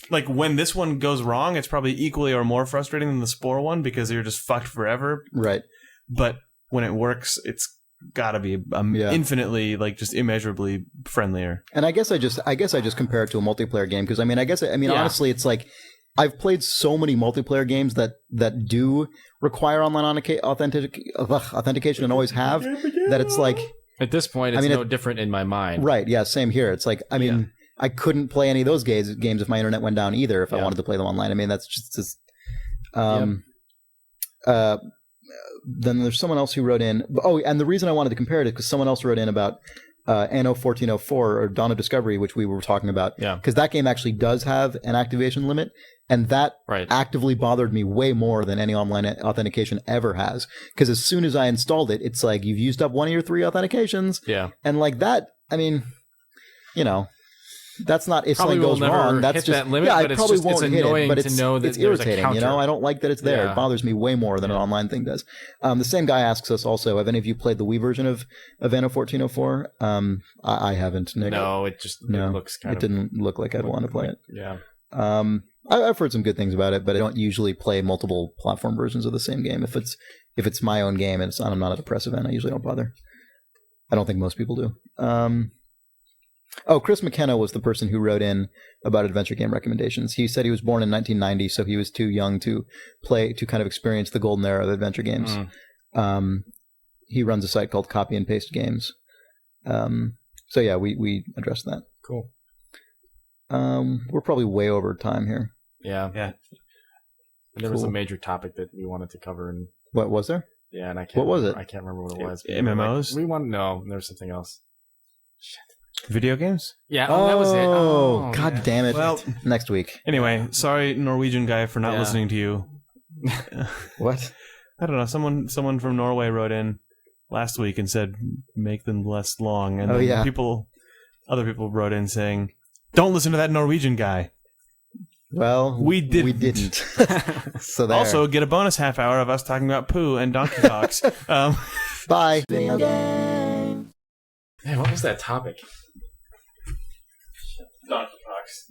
like when this one goes wrong, it's probably equally or more frustrating than the Spore one because you're just fucked forever. Right. But when it works, it's got to be infinitely, just immeasurably friendlier. And I guess I just compare it to a multiplayer game because honestly, it's like I've played so many multiplayer games that do require online authentication and always have that it's like at this point it's no different in my mind. Right? Yeah, same here. It's like I couldn't play any of those games if my internet went down either if I wanted to play them online. I mean, that's just. Then there's someone else who wrote in. Oh, and the reason I wanted to compare it is because someone else wrote in about Anno 1404 or Dawn of Discovery, which we were talking about. Yeah. Because that game actually does have an activation limit, and that actively bothered me way more than any online authentication ever has. Because as soon as I installed it, it's like you've used up one of your 3 authentications. Yeah. And like that, I mean, that's not if Probably something will goes never wrong. That's hit just that limit, yeah. I but it's probably just- won't it's hit it, annoying but to know that it's there's a irritating. You know, counter. I don't like that it's there. Yeah. It bothers me way more than an online thing does. The same guy asks us also, have any of you played the Wii version of Anno 1404? I haven't. Nick. No, it just it looks kind it of. didn't look like I'd want to play it. Yeah. I've heard some good things about it, but I don't usually play multiple platform versions of the same game. If it's my own game and I'm not at a press event, I usually don't bother. I don't think most people do. Chris McKenna was the person who wrote in about adventure game recommendations. He said he was born in 1990, so he was too young to kind of experience the golden era of adventure games. He runs a site called Copy and Paste Games. So yeah, we addressed that. Cool. We're probably way over time here. Yeah. Yeah. And there was a Cool. major topic that we wanted to cover, and What was there? yeah, and I can't. What was remember- it? I can't remember what it was. MMOs? We want no. There was something else. Video games? Yeah. Oh, that was it. Oh, God yeah. damn it. Well, Next week. anyway, sorry, Norwegian guy, for not Yeah. listening to you. What? I don't know. Someone from Norway wrote in last week and said make them less long, and Oh, then yeah. other people wrote in saying, "Don't listen to that Norwegian guy." Well, We didn't. We didn't. So there. Also, get a bonus half hour of us talking about poo and donkey cocks. Bye. Video game. Man, what was that topic? Donkey cocks.